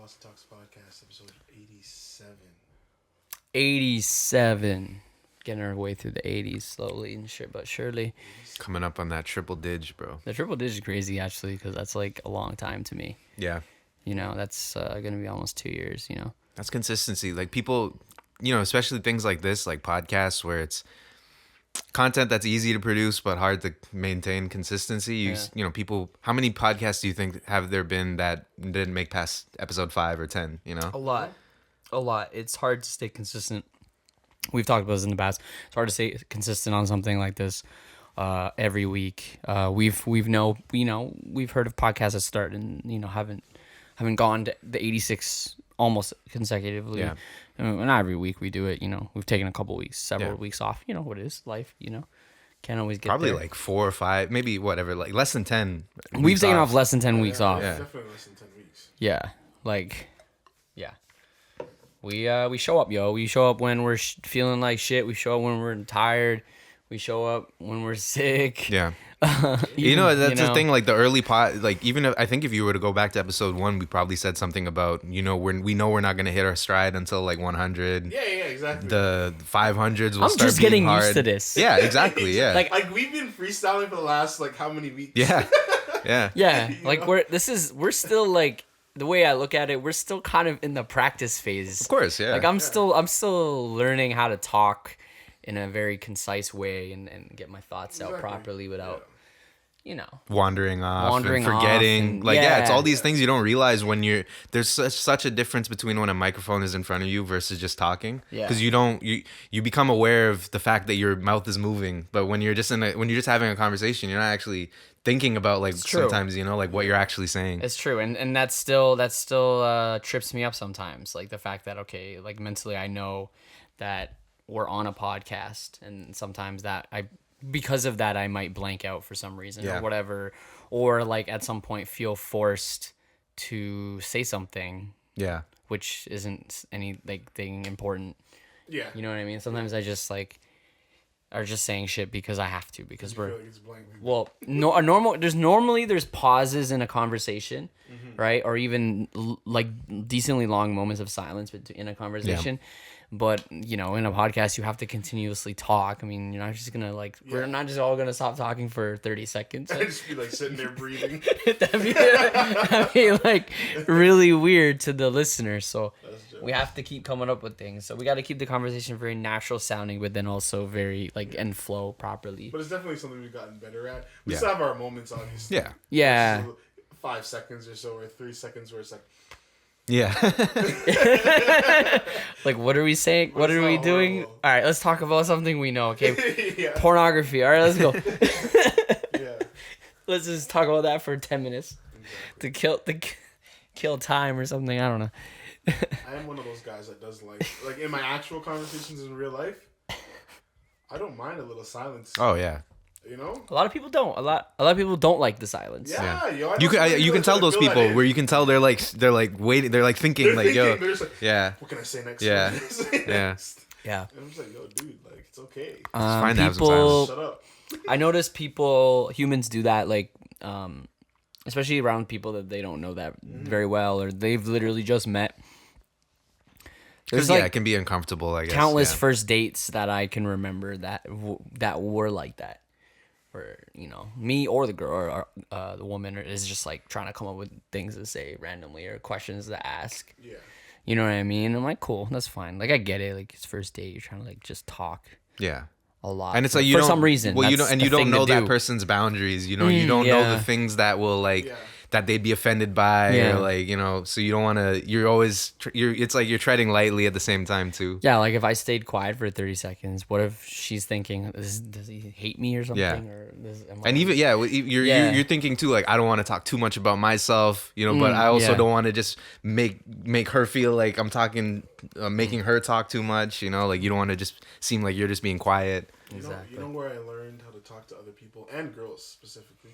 Boston Talks Podcast, episode 87. 87. Getting our way through the 80s slowly and sure but surely. Coming up on that triple dig, bro. The triple digit is crazy, actually, because that's like a long time to me. Yeah. You know, that's going to be almost 2 years, you know. That's consistency. Like people, especially things like this, like podcasts where it's content that's easy to produce but hard to maintain consistency. People, how many podcasts do you think have there been that didn't make past episode 5 or 10, A lot. It's hard to stay consistent. We've talked about this in the past. It's hard to stay consistent on something like this every week. We've heard of podcasts that start and haven't gone to the 86 almost consecutively. Yeah. And not every week we do it. We've taken a couple weeks, several weeks off. You know what it is, life. Can't always get probably there. like 4 or 5, maybe whatever, like less than 10. We've taken off less than 10 weeks off. Yeah. Definitely less than 10 weeks. Yeah, we show up, yo. We show up when we're feeling like shit. We show up when we're tired. We show up when we're sick. Yeah. That's the thing, like the early pod, like even if, I think if you were to go back to episode 1, we probably said something about, we know we're not going to hit our stride until like 100. Yeah, exactly. The 500s will I'm start just being getting hard. used to this. Yeah, exactly. Yeah. Like we've been freestyling for the last like how many weeks? Yeah. Yeah. Yeah, like we're still like, the way I look at it, we're still kind of in the practice phase. Of course, yeah. Like I'm still learning how to talk in a very concise way and get my thoughts out properly without, wandering off and off forgetting. and- It's all these things you don't realize when there's such a difference between when a microphone is in front of you versus just talking. Yeah. Because you become aware of the fact that your mouth is moving, but when you're just having a conversation, you're not actually thinking about like sometimes like what you're actually saying. It's true, and that still trips me up sometimes. Like the fact that like mentally I know that we're on a podcast, and sometimes that because of that I might blank out for some reason or whatever, or like at some point feel forced to say something. Yeah. Which isn't any like thing important. Yeah. You know what I mean? Sometimes I just like are just saying shit because I have to, because we're Feel like it's blank. well, there's pauses in a conversation, right? Or even like decently long moments of silence in a conversation. But, in a podcast, you have to continuously talk. I mean, you're not just going to we're not just all going to stop talking for 30 seconds. I'd just be like sitting there breathing. That'd be like really weird to the listener. So we have to keep coming up with things. So we got to keep the conversation very natural sounding, but then also very and flow properly. But it's definitely something we've gotten better at. We still have our moments, obviously. Yeah. Yeah. So 5 seconds or so, or 3 seconds where it's like, Yeah. Like, what are we saying? What are we doing? Horrible. All right, let's talk about something we know. Okay, yeah. pornography. All right, let's go. Yeah. Let's just talk about that for 10 minutes to kill time or something. I don't know. I am one of those guys that does like in my actual conversations in real life, I don't mind a little silence. Oh yeah. A lot of people don't. A lot of people don't like the silence. Yeah, yo, I You know can some tell people those that feel people that where you can tell they're waiting, they're like thinking they're like thinking, they're yo. just like, Yeah. what can I say next? Yeah. What can I say Yeah. next? Yeah. And I'm just like, yo, dude, like it's okay. fine to have some people, Shut up. I notice humans do that, especially around people that they don't know that very well, or they've literally just met. Because it can be uncomfortable, I guess. Countless first dates that I can remember that were like that, where me or the girl or the woman is just like trying to come up with things to say randomly or questions to ask. Yeah. You know what I mean? I'm like, cool, that's fine. Like I get it. Like it's first date, you're trying to like just talk Yeah. a lot. And it's like for some reason. Well, you that's don't, and the you don't thing to know that do. person's boundaries. You don't know yeah. the things that will Yeah. that they'd be offended by, Yeah. or so you don't want to. You're always it's like you're treading lightly at the same time too. Yeah, like if I stayed quiet for 30 seconds, what if she's thinking, does he hate me or something? Yeah. Or And even you're thinking too, like I don't want to talk too much about myself, but I also don't want to just make her feel like I'm talking, making her talk too much, like you don't want to just seem like you're just being quiet. You know where I learned how to talk to other people and girls specifically?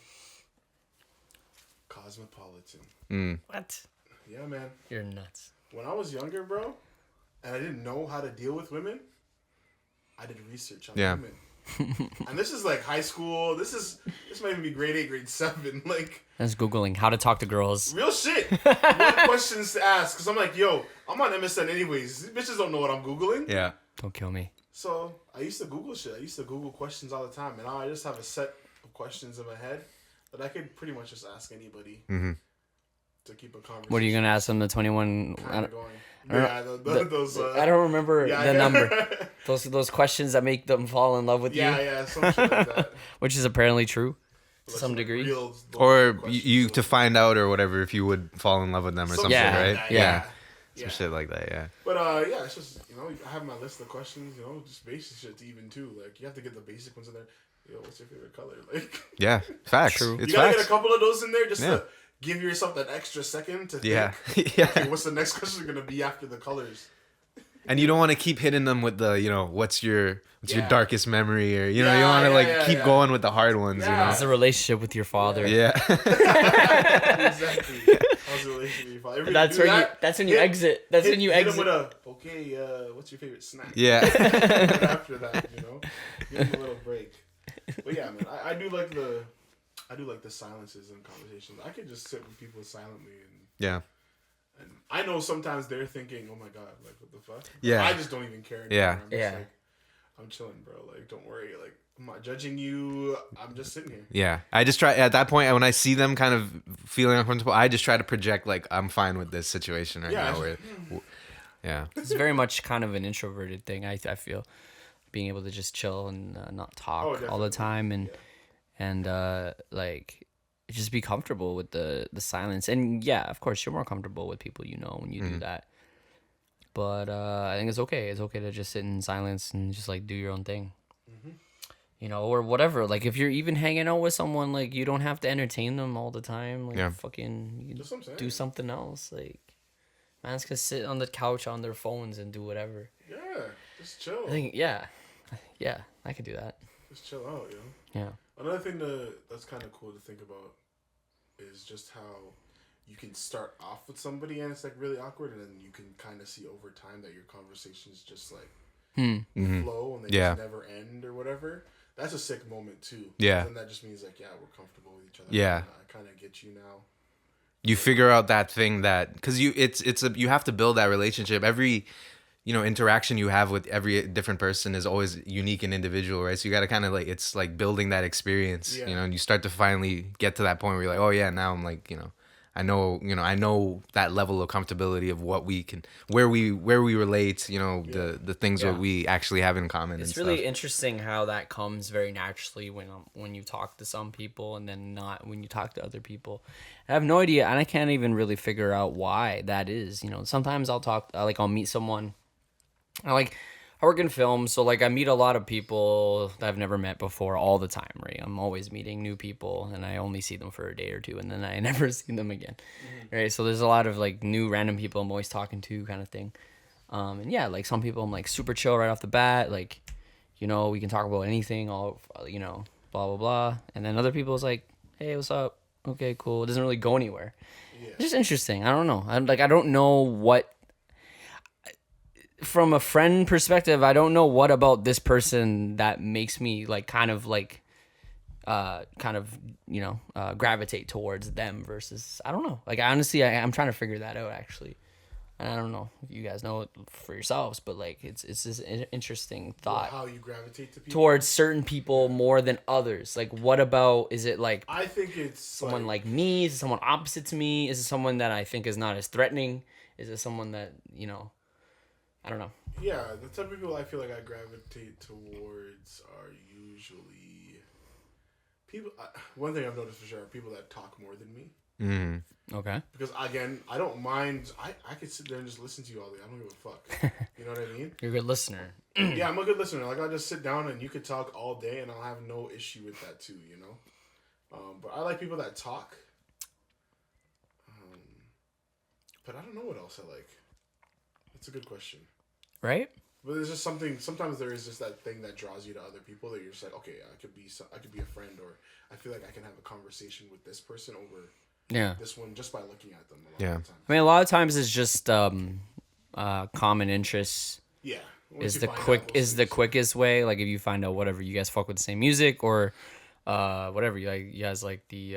Cosmopolitan. What? Yeah, man. You're nuts. When I was younger, bro, and I didn't know how to deal with women, I did research on Yeah. women. And this is like high school. This might even be grade 8, grade 7. Like, That's Googling how to talk to girls. real shit. What questions to ask? Because I'm like, yo, I'm on MSN anyways. These bitches don't know what I'm Googling. Yeah. Don't kill me. So I used to Google shit. I used to Google questions all the time. And now I just have a set of questions in my head that I could pretty much just ask anybody to keep a conversation. What are you gonna ask them? The 21. Kind of going. I don't- Yeah, those. I don't remember yeah, the yeah. number. Those questions that make them fall in love with you, Yeah, some shit like that. which is apparently true to Like some degree. real Or questions. you to find out or whatever if you would fall in love with them or Some something, shit Yeah, like right? that, yeah. Some shit like that, yeah. But yeah, it's just, you know, I have my list of questions, you know, just basic shit to even too. Like, you have to get the basic ones in there. Yo, what's your favorite color? Like, Yeah. Facts. True. It's you gotta facts. get a couple of those in there just Yeah. to give yourself that extra second to Yeah. think. Yeah. Okay, what's the next question gonna be after the colors? And you don't want to keep hitting them with the, what's your Yeah. darkest memory, or you Yeah, want to yeah, keep yeah. going with the hard ones, Yeah. It's a relationship with your father. Yeah. Exactly. How's the relationship with your father? Every- That's do where you. that, That's when you hit- exit. That's when you hit 'em exit. with a, okay, what's your favorite snack? Yeah. Right after that, you know, give him a little break. But yeah, man, I do like the silences in conversations. I could just sit with people silently Yeah. and I know sometimes they're thinking, oh my god, like what the fuck? Yeah. I just don't even care anymore. Yeah. I'm just Yeah. like, I'm chilling, bro. Like, don't worry. Like, I'm not judging you. I'm just sitting here. Yeah. I just try at that point when I see them kind of feeling uncomfortable, I just try to project like I'm fine with this situation right Yeah, now. I Yeah. It's very much kind of an introverted thing. I feel being able to just chill and not talk all definitely. the time and Yeah. like just be comfortable with the silence. And yeah, of course, you're more comfortable with people you know when you do that. But I think it's okay. It's okay to just sit in silence and just like do your own thing. You know, or whatever. Like if you're even hanging out with someone, like you don't have to entertain them all the time. Like Yeah. fucking, you That's what I'm saying. do something else. Like man's can sit on the couch on their phones and do whatever. Yeah, just chill. I think yeah, I could do that. Just chill out, yo. Yeah, Another thing that's kind of cool to think about is just how you can start off with somebody and it's like really awkward, and then you can kind of see over time that your conversations just like flow and they Yeah. just never end or whatever. That's a sick moment too. Yeah. And that just means like, yeah, we're comfortable with each other. Yeah. I kind of get you now. You figure out that thing that because you have to build that relationship. Every interaction you have with every different person is always unique and individual, right? So you got to kind of like it's like building that experience, Yeah. and you start to finally get to that point where you're like, oh yeah, now I'm like I know that level of comfortability of what we can where we relate, the things Yeah. that we actually have in common. it's and really stuff. interesting how that comes very naturally when you talk to some people and then not when you talk to other people. I have no idea, and I can't even really figure out why that is. Sometimes I'll meet someone. I work in film, so like I meet a lot of people that I've never met before all the time, right? I'm always meeting new people, and I only see them for a day or two, and then I never see them again, right? So there's a lot of like new random people I'm always talking to, kind of thing. And yeah, like some people I'm like super chill right off the bat, like we can talk about anything, all blah blah blah, and then other people is like, hey, what's up? Okay, cool. It doesn't really go anywhere. Yeah. It's just interesting. I don't know. I don't know what. From a friend perspective, I don't know what about this person that makes me gravitate towards them versus I don't know. Like honestly, I'm trying to figure that out actually, and I don't know if you guys know it for yourselves, but like it's this interesting thought How you gravitate to people. towards certain people more than others. Like what about is it like I think it's someone like me? Is it someone opposite to me? Is it someone that I think is not as threatening? Is it someone that I don't know. Yeah, the type of people I feel like I gravitate towards are usually people. One thing I've noticed for sure are people that talk more than me. Okay. Because again, I don't mind. I could sit there and just listen to you all day. I don't give a fuck. You know what I mean? You're a good listener. Yeah, I'm a good listener. Like I'll just sit down and you could talk all day, and I'll have no issue with that too. But I like people that talk. But I don't know what else I like. That's a good question. Right? But there's just something. Sometimes there is just that thing that draws you to other people that you're just like, okay, I could be a friend, or I feel like I can have a conversation with this person over Yeah. this one just by looking at them. A lot Yeah. of the time. I mean, a lot of times it's just common interests. Yeah. Once is you the find quick out those is the things. quickest way. Like if you find out whatever you guys fuck with the same music or whatever you guys like the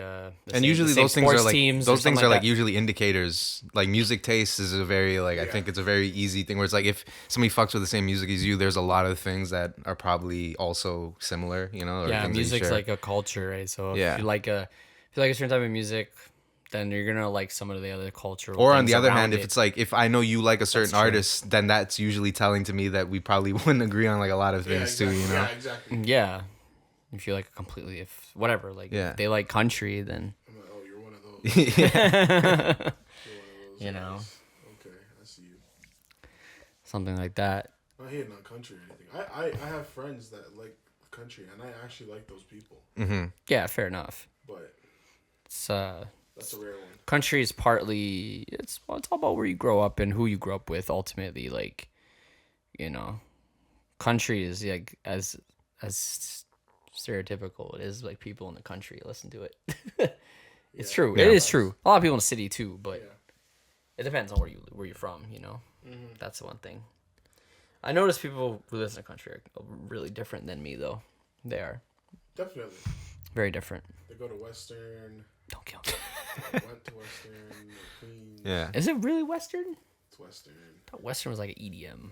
And usually those things are like teams those things are like that. usually indicators. Like music taste is a very like I Yeah. think it's a very easy thing where it's like if somebody fucks with the same music as you, there's a lot of things that are probably also similar, you know. Or Yeah, things that you music's share. like a culture, right? So Yeah. if you like a certain type of music, then you're gonna like some of the other culture. Or on the other hand, if it's like if I know you like a certain true. artist, then that's usually telling to me that we probably wouldn't agree on like a lot of Yeah, things exactly. too, you know. Yeah, exactly. yeah, if you like a completely if whatever like Yeah. if they like country, then I'm like, oh, you're one of those. yeah. You're one of those You know. guys. Okay, I see you. something like that. I'm not hating on country or anything. I have friends that like country, and I actually like those people. Mm-hmm. Yeah, fair enough. But It's that's a rare one. country is partly it's all about where you grow up and who you grew up with. Ultimately, like you know, country is like as stereotypical it is like people in the country listen to it. It's Yeah. true. Yeah. It is true. A lot of people in the city too, but Yeah. it depends on where you're from. You know, that's the one thing. I notice people who live in the country are really different than me, though. They are Definitely. very different. They go to Western. Don't kill me. Went to Western. Queens. Yeah. Is it really Western? It's Western. I thought Western was like an EDM.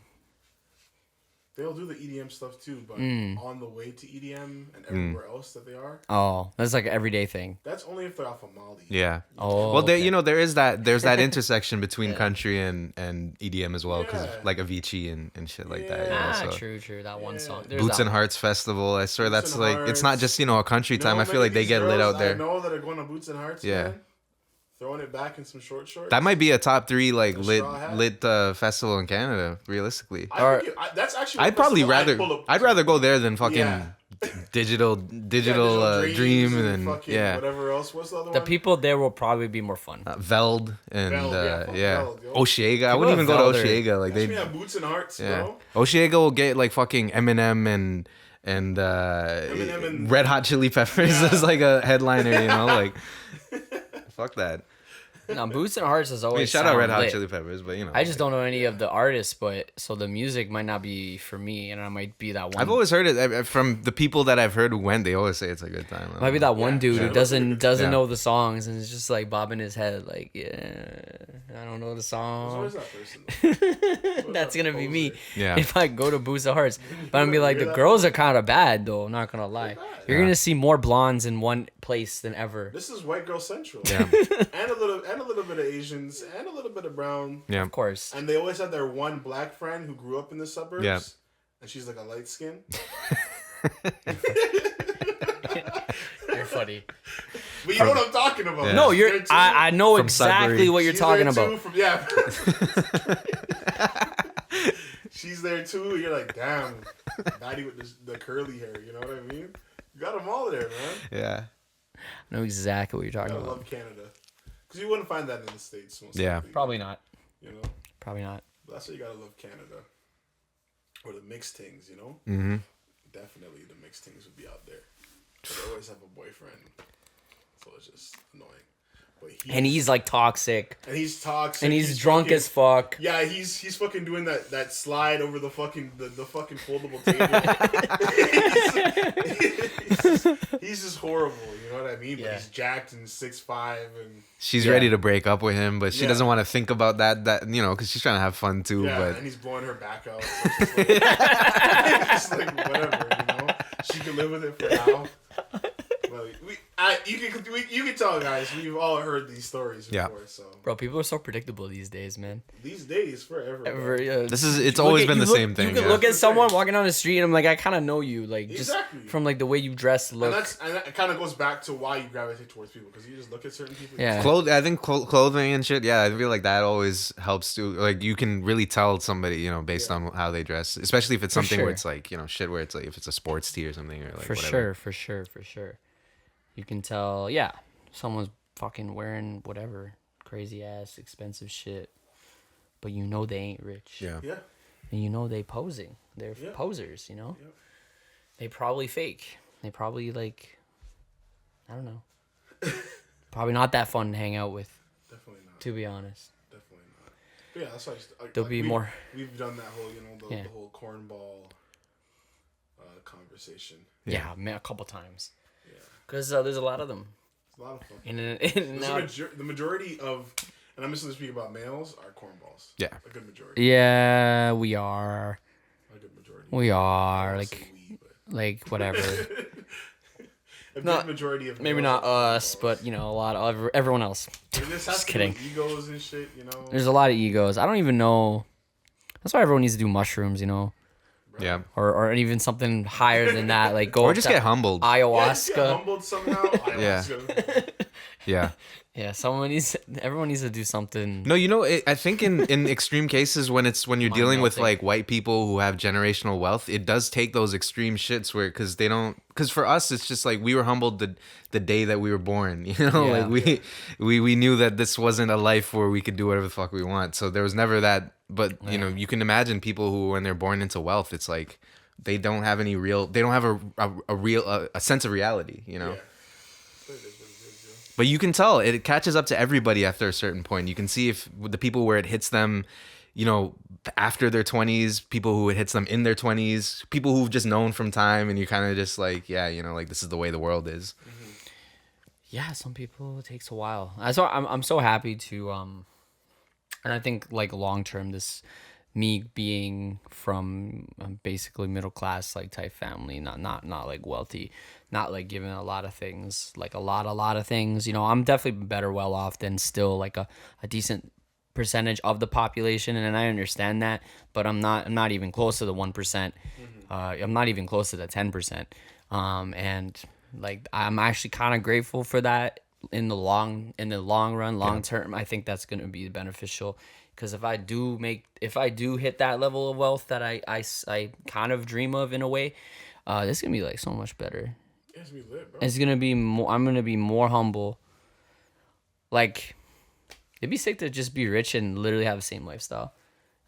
They'll do the EDM stuff too, but on the way to EDM and everywhere else that they are, Oh, that's like an everyday thing. that's only if they're off of Molly. Yeah. Oh, Well, there okay. you know there's that intersection between country and EDM as well because Yeah. like Avicii and shit like that. You know, Ah, so. true. That one Yeah. song. There's Boots that and Hearts Festival. I swear Boots that's and like it's not Hearts. just a country You time. know, I feel many like they of these get lit girls out there. I know that are going to Boots and Hearts. Yeah. Man, throwing it back in some short shorts. That might be a top 3 like A lit straw hat. festival in Canada. Realistically, That's actually. I'd a probably festival rather I'd rather go there than fucking Yeah. digital Dreams dream and and fucking yeah. whatever else. What's the other The one? people there will probably be more fun. Veld and Veld, yeah, fuck yeah, Veld, yo. Oshiega. I People wouldn't even at go Veld to are- Oshiega. Like Catch they, me at Boots and Hearts, yeah. bro. Oshiega will get like fucking Eminem and Eminem and- Red Hot Chili Peppers Yeah. as like a headliner. You know, like fuck that. Now, Boots and Hearts is always I mean, shout out sound Red Hot lit. Chili Peppers, but you know, I just don't know any of the artists, but so the music might not be for me, and I might be that one. I've always heard it from the people that I've heard who went. They always say it's a good time. might be that one Yeah, dude yeah. who doesn't Yeah. know the songs and is just like bobbing his head, like I don't know the There's song. always that person. That's gonna be me. Yeah. If I go to Boots of Hearts, but I'm gonna be like You're the that girls are kind of bad though. I'm not gonna lie. bad. You're Yeah. gonna see more blondes in one place than ever. This is white girl central. Yeah. and a little bit of Asians and a little bit of brown. Yeah. Of course. And they always have their one black friend who grew up in the suburbs. Yeah. And she's like a light skin. You're funny. But you know what I'm talking about. Yeah. No, She's you're. there too. I know From exactly Sudbury. what you're She's talking there too about. She's there too. You're like, damn, baddie with the curly hair. You know what I mean? You got them all there, man. Yeah. I know exactly what you're You talking gotta about. love Canada, because you wouldn't find that in the States. Most Yeah. likely, Probably not. You know, Probably not. but that's why you gotta love Canada, or the mixed things. You know, Mm-hmm. definitely the mixed things would be out there. But they always have a boyfriend, so it's just annoying. But And he's like toxic. and he's toxic. And he's drunk fucking- as fuck. Yeah, he's fucking doing that slide over the fucking foldable table. he's just horrible, you know what I mean? But Yeah. he's jacked and 6'5" and She's Yeah. ready to break up with him, but she Yeah. doesn't want to think about that because she's trying to have fun too. yeah, But and he's blowing her back out. So it's just like whatever, you know. She can live with it for now. But you can tell, guys. We've all heard these stories Yeah. before. So Bro, people are so predictable these days, man. these days, forever. bro. it's Look always at- been you the look- same thing. You could yeah. look at That's the someone thing. walking down the street and I'm like, I kind of know you, like Exactly. just from like the way you dress, look. And that kind of goes back to why you gravitate towards people, because you just look at certain people. Yeah. I think clothing and shit. Yeah, I feel like that always helps too. Like you can really tell somebody, based Yeah. on how they dress, especially if it's something where sure. it's like shit where it's like if it's a sports tee or something or like For whatever. sure. You can tell, yeah, someone's fucking wearing whatever crazy ass expensive shit, but you know they ain't rich. Yeah. Yeah. And you know they posing. They're Yeah. posers, you know? Yep. They probably fake. They probably like I don't know. Probably not that fun to hang out with, Definitely not. to be honest. Definitely not. Yeah, that's why There'll be more. We've done that whole, the whole cornball conversation. Yeah, man, a couple times. Yeah, because there's a lot of them. It's a lot of fun. The majority of, and I'm just going to speak about males, are cornballs. Yeah, a good majority. Yeah, we are. A good majority. We are like whatever. Not majority of maybe not us, but a lot of everyone else. Just kidding. Egos and shit, There's a lot of egos. I don't even know. That's why everyone needs to do mushrooms, Yeah. Or even something higher than that, like go. Or just get humbled. Ayahuasca. Yeah, get humbled somehow. Ayahuasca. Yeah. Yeah. Everyone needs to do something. No, I think in extreme cases when you're dealing with like white people who have generational wealth, it does take those extreme shits because for us it's just like we were humbled the day that we were born, like we knew that this wasn't a life where we could do whatever the fuck we want. So there was never that, but you can imagine people who when they're born into wealth, it's like they don't have a sense of reality, Yeah. But you can tell it catches up to everybody after a certain point. You can see if the people where it hits them, after their 20s, people who it hits them in their 20s, people who've just known from time, and you're kind of just like, like this is the way the world is. Mm-hmm. Yeah, some people it takes a while. I'm so happy to and I think like long term this me being from basically middle class like type family, not like wealthy, not like given a lot of things, like a lot of things, I'm definitely better well off than still like a decent percentage of the population, and I understand that, but I'm not even close to the 1%. Mm-hmm. I'm not even close to the 10%. And like I'm actually kind of grateful for that in the long run, long term. I think that's going to be beneficial. Because if I do hit that level of wealth that I kind of dream of in a way, this is gonna be like so much better. It's gonna be lit, bro. It's gonna be more. I'm gonna be more humble. Like, it'd be sick to just be rich and literally have the same lifestyle.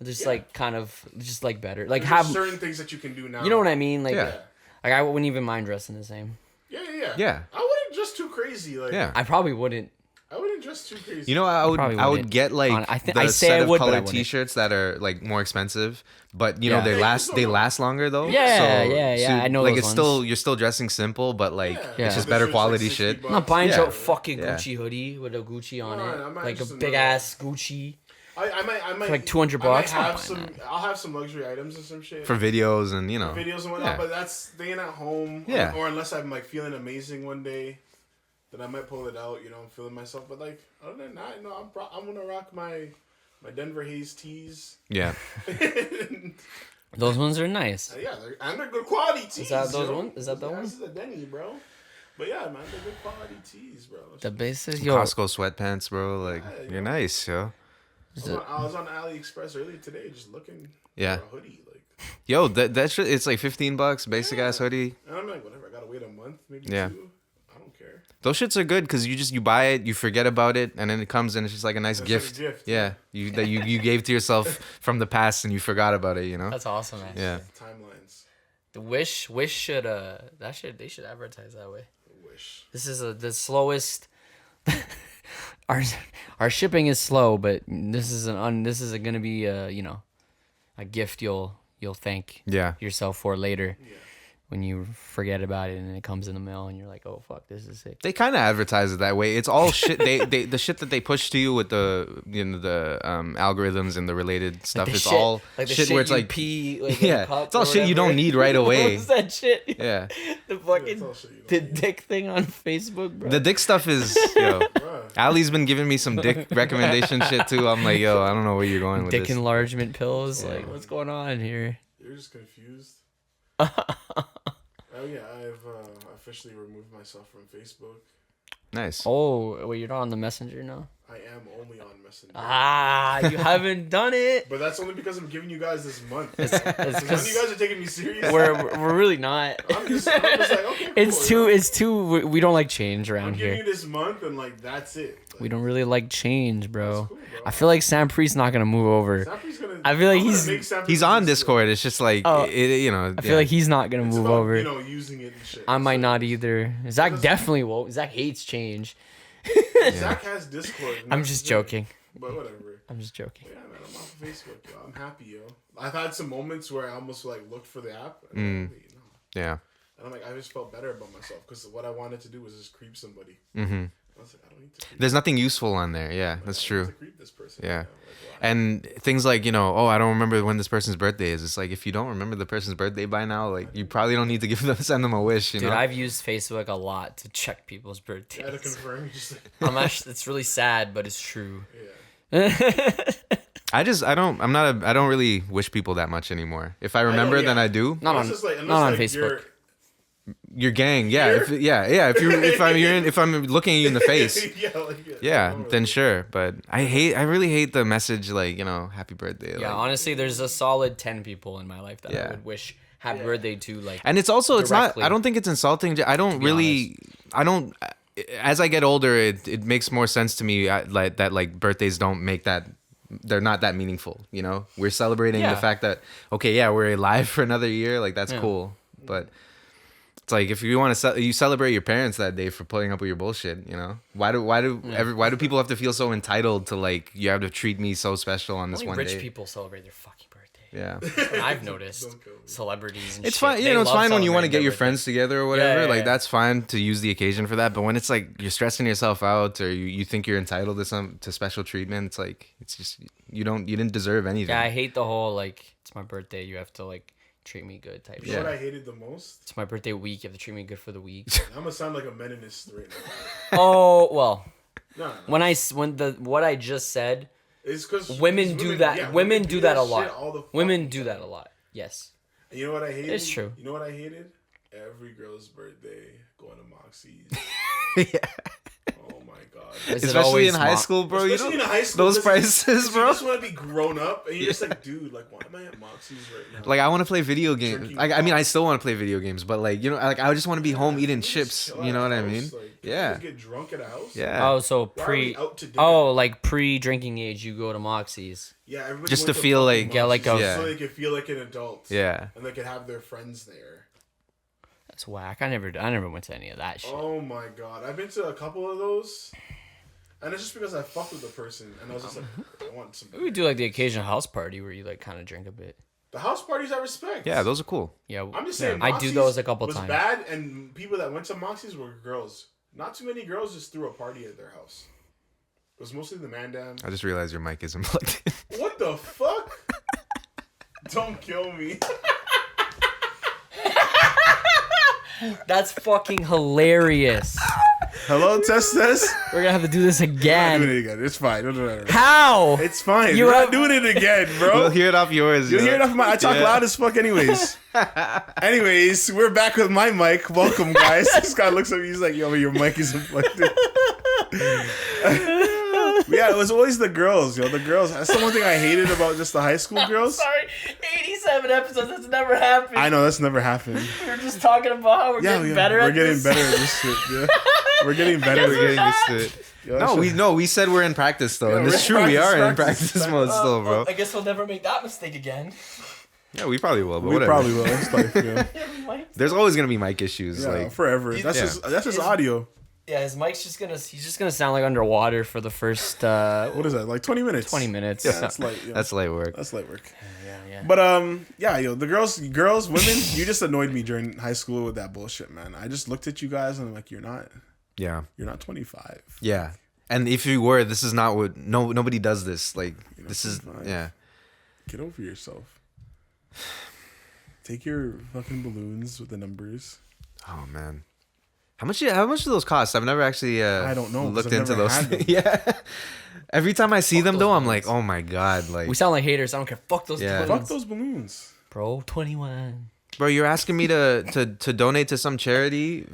Just like kind of just like better. Like have certain things that you can do now. You know what I mean? Like, like I wouldn't even mind dressing the same. Yeah. I wouldn't dress too crazy. Like, I probably wouldn't. I wouldn't dress too crazy. I would get like the set of colored T-shirts that are like more expensive, but they last longer though. Yeah. I know. Like those you're still dressing simple, but like it's just Yeah. better quality shit. I'm not buying your fucking Gucci hoodie with a Gucci on it, like a big ass Gucci. I might for like $200. I'll have some luxury items and some shit for videos and videos and whatnot. But that's staying at home. Or unless I'm like feeling amazing one day. Then I might pull it out, I'm feeling myself. But like other than that, I'm gonna rock my Denver Haze tees. Yeah, those ones are nice. They're good quality tees. Is that those ones? Is that the one? This is a Denny, bro. But yeah, man, they're good quality tees, bro. The basis, Costco sweatpants, bro. Like you're nice, yo. I was on AliExpress earlier today, just looking for a hoodie. Like, yo, that shit, it's like $15, basic ass hoodie. And I'm like, whatever. I gotta wait a month, maybe 2. I don't care. Those shits are good because you buy it, you forget about it, and then it comes and it's just like a nice gift. Yeah, you gave to yourself from the past and you forgot about it. That's awesome, man. Yeah. Timelines. The Wish should they should advertise that way. Wish. This is the slowest. Our shipping is slow, but this is gonna be a gift you'll thank yourself for later. Yeah. When you forget about it and it comes in the mail and you're like, oh fuck, this is sick. They kind of advertise it that way. It's all shit. They the shit that they push to you with the algorithms and the related stuff. Like it's all like shit where it's like pee. Like it's all shit you don't need right away. What's that shit? Yeah. The fucking the dick thing on Facebook, bro. The dick stuff is Ali's been giving me some dick recommendation shit too. I'm like, yo, I don't know where you're going with dick this. Dick enlargement pills. Like, what's going on here? You're just confused. Oh yeah, I've officially removed myself from Facebook. Nice. Oh, wait, you're not on the Messenger now? I am only on Messenger. You haven't done it. But that's only because I'm giving you guys this month. It's because you guys are taking me serious. We're really not. I'm just like, okay, cool. It's too. We don't like change around here. I'm giving you this month, and like that's it. Like, we don't really like change, bro. Cool, bro. I feel like Sam Priest's not gonna move over. I feel like he's on Discord. It's just like I feel like he's not gonna move over. Using it and shit. I might not either. Zach definitely won't. Zach hates change. Zach has Discord. I'm just joking. But whatever. I'm just joking. Yeah, man, I'm off of Facebook, yo. I'm happy, yo. I've had some moments where I almost like looked for the app. And Yeah. And I'm like, I just felt better about myself because what I wanted to do was just creep somebody. Mm-hmm. I was like, I don't need to creep. There's nothing useful on there. Yeah, that's I true. need to creep this person. Yeah. Like, why? And things like, oh, I don't remember when this person's birthday is. It's like, if you don't remember the person's birthday by now, like, you probably don't need to send them a wish, you Dude, know? I've used Facebook a lot to check people's Yeah, to birthdays. confirm. Just like, I'm actually, it's really sad, but it's true. yeah. I don't really wish people that much anymore. If I remember, then I do. Not on, Unless, like, not on like, Facebook. Your gang, yeah, if I'm looking at you in the face, yeah, then sure. But I really hate the message like, happy birthday. Yeah, like, honestly, there's a solid 10 people in my life that Yeah. I would wish happy birthday to. Like, and it's also it's not. directly. I don't think it's insulting. I don't really. I don't. As I get older, it makes more sense to me like that. Like birthdays don't make that. They're not that meaningful. We're celebrating the Yeah. fact that we're alive for another year. Like that's Yeah. cool, but. It's like if you want to you celebrate your parents that day for putting up with your bullshit, Why do people have to feel so entitled to like you have to treat me so special on this only one rich day? people celebrate their fucking birthday. Yeah. That's what I've noticed. Don't kill me. Celebrities and It's shit, fine, they it's love fine when you want to celebrating get your their friends together or whatever. Yeah, like yeah. that's fine to use the occasion for that. But when it's like you're stressing yourself out or you think you're entitled to special treatment, it's like it's just you didn't deserve anything. Yeah, I hate the whole like it's my birthday, you have to like treat me good type You shit. know what I hated the most? It's my birthday week, you have to treat me good for the week. I'm gonna sound like a meninist right Oh well, now. No, what I just said, it's because women do that. Yeah, women do that a shit lot. all the Women fucking do time. that a lot. Yes. And you know what I hated? It's true. You know what I hated? Every girl's birthday going to Moxie's. Yeah. Oh my god. Is it Especially always in high school, bro. Especially in high school, those because prices, You bro. just want to be grown up, and you're just like, dude, like, why am I at Moxie's right now? Like I want to play video games. Drinking I mean, I still want to play video games, but like like I just want to be home eating Just chips. chill You at know a what I house, mean? like, can we Yeah. just get drunk at a house. Yeah. Oh, so Why are we pre. out to dinner? Oh, like pre-drinking age, you go to Moxie's. Yeah, everybody Just went to feel fucking like- Yeah, like Moxie's a- so they could feel like an adult. Yeah. And they could have their friends there. That's whack. I never went to any of that shit. Oh my god, I've been to a couple of those, and it's just because I fucked with the person, and I was just like, I want some. We do like the occasional house party where you like kind of drink a bit. The house parties I respect. Yeah, those are cool. Yeah, I'm just saying. I do Moxie's those a couple was times. bad, and people that went to Moxie's were girls. Not too many girls just threw a party at their house. It was mostly the man down. I just realized your mic isn't plugged in. What the fuck? Don't kill me. That's fucking hilarious. Hello, test. We're gonna have to do this again. again. It's fine. How? It's fine. You We're have- not doing it again, bro. We'll hear it off yours. You'll hear it off my. I talk Yeah. loud as fuck, anyways. Anyways, we're back with my mic. Welcome, guys. This guy looks at me. He's like, "Yo, your mic isn't plugged in." Yeah, it was always the girls, yo. The girls. That's the one thing I hated about just the high school girls. Sorry, 87 episodes. That's never happened. I know that's never happened. We were just talking about how we're getting better we're at getting this. better at this shit. Yeah, we're getting better. We're getting used to it. Yo, We said we're in practice though, Yeah, and we're it's in true. We are in practice practice mode still, bro. I guess we'll never make that mistake again. Yeah, we probably will, but we whatever. probably will. It's like, yeah, There's always gonna be mic issues. yeah, Like forever. That's Yeah. just audio. Yeah, his mic's he's just gonna sound like underwater for the first What is that? Like 20 minutes. 20 minutes. Yeah, that's light. Yeah. that's light work. That's light work. Yeah. But yeah, yo, the girls, women, you just annoyed me during high school with that bullshit, man. I just looked at you guys and I'm like, you're not Yeah. 25. Yeah. And if you were, this is not what nobody does this. Like this is 25. yeah. Get over yourself. Take your fucking balloons with the numbers. Oh man. How much do those cost? I've never actually I don't know, 'cause looked I've into never those. had them. Yeah. Every time I see them those though, I'm balloons. like, oh my god, like We sound like haters. I don't care. Fuck those Yeah. balloons. Fuck those balloons. Bro, 21. bro, you're asking me to donate to some charity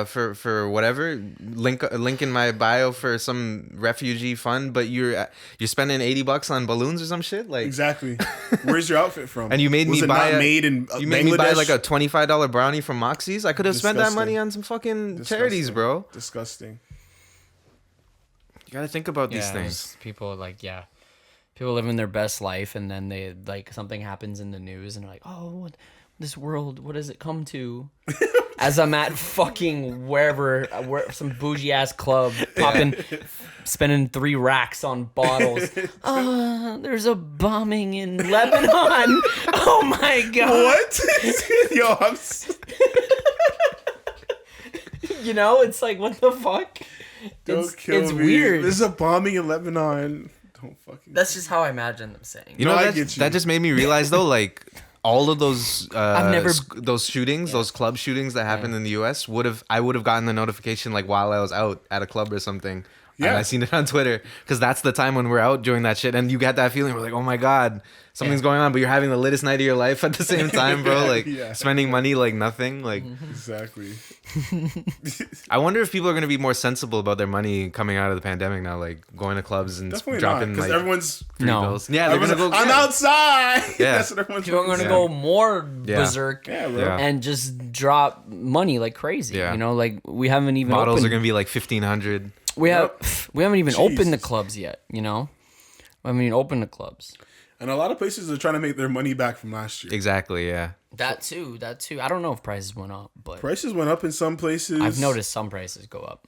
for whatever link in my bio for some refugee fund, but you're spending $80 on balloons or some shit like Exactly. Where's your outfit from? And you made Was me it buy not a- made in You made me buy Bangladesh? like a $25 brownie from Moxie's. I could have spent that Disgusting. money on some fucking Disgusting. charities, bro. Disgusting. You gotta think about these Yeah, things. there's people like people living their best life, and then they like something happens in the news, and they're like, oh, this world, what does it come to? as I'm at fucking wherever, some bougie ass club, popping, spending 3 racks on bottles. There's a bombing in Lebanon. Oh my god! What? Yo, You know, it's like, what the fuck? don't kill It's me. weird. There's a bombing in Lebanon. Don't fucking. That's just how I imagine them saying. You know, I that, get you. that just made me realize though, like all of those never- those shootings, those club shootings that happened in the US I would have gotten the notification like while I was out at a club or something. Yeah. And I seen it on Twitter because that's the time when we're out doing that shit, and you get that feeling. We're like, oh my god, something's going on, but you're having the littest night of your life at the same time, bro. Like spending money like nothing. Like Exactly. I wonder if people are gonna be more sensible about their money coming out of the pandemic now, like going to clubs and Definitely not, dropping because like everyone's. free No. bills. Yeah, they're everyone's gonna go. I'm outside. Yeah. That's what everyone's. People are gonna Yeah. go more Yeah. berserk Yeah, bro. Yeah. and just drop money like crazy. Yeah. You know, like we haven't even Models opened, are gonna be like 1,500. we haven't even opened the Jesus. clubs yet. You know, I mean, open the clubs. And a lot of places are trying to make their money back from last year. Exactly. Yeah. That too. I don't know if prices went up, but Prices went up in some places. I've noticed some prices go up.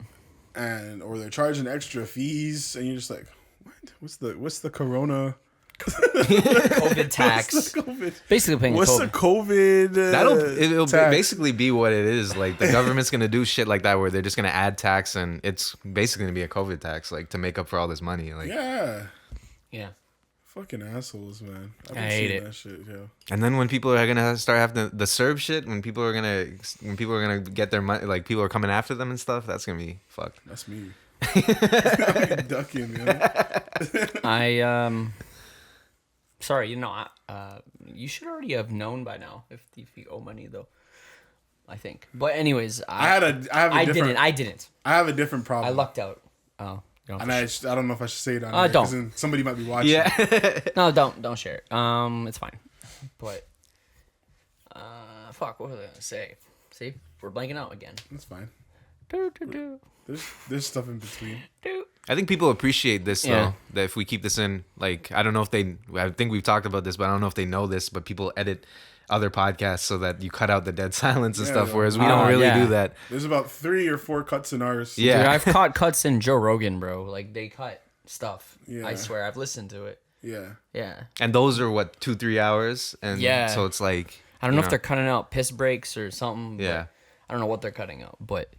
or they're charging extra fees, and you're just like, what? What's the Corona? COVID tax. What's the COVID? Basically paying What's the COVID. COVID? It'll tax? basically be what it is. Like the government's gonna do shit like that where they're just gonna add tax, and it's basically gonna be a COVID tax, like to make up for all this money. Like, Yeah. Yeah. Fucking assholes, man. I've I been hate seeing it. that shit, yo. and then when people are gonna start having the Serb shit, when people are gonna get their money, like people are coming after them and stuff, that's gonna be fucked. That's me. I'm ducking, man. Sorry, you know, you should already have known by now if you owe money though. I think. But anyways, I have a different. I didn't. have a different I problem. lucked out. Oh. You don't have to I don't know if I should say it on don't. here, 'cause then somebody might be watching. Yeah. No, don't share it. It's fine. But fuck, what was I gonna say? See, we're blanking out again. That's fine. Do. There's stuff in between. I think people appreciate this Yeah. though. That if we keep this in, like, I don't know if they. I think we've talked about this, but I don't know if they know this. But people edit other podcasts so that you cut out the dead silence and Yeah, stuff, yeah. whereas we don't really yeah. do that. There's about 3 or 4 cuts in ours. Yeah. Dude, I've caught cuts in Joe Rogan, bro. Like they cut stuff. Yeah. I swear, I've listened to it. Yeah. Yeah. And those are what 2-3 hours, and Yeah. so it's like I don't know if they're cutting out piss breaks or something. But Yeah. I don't know what they're cutting out, but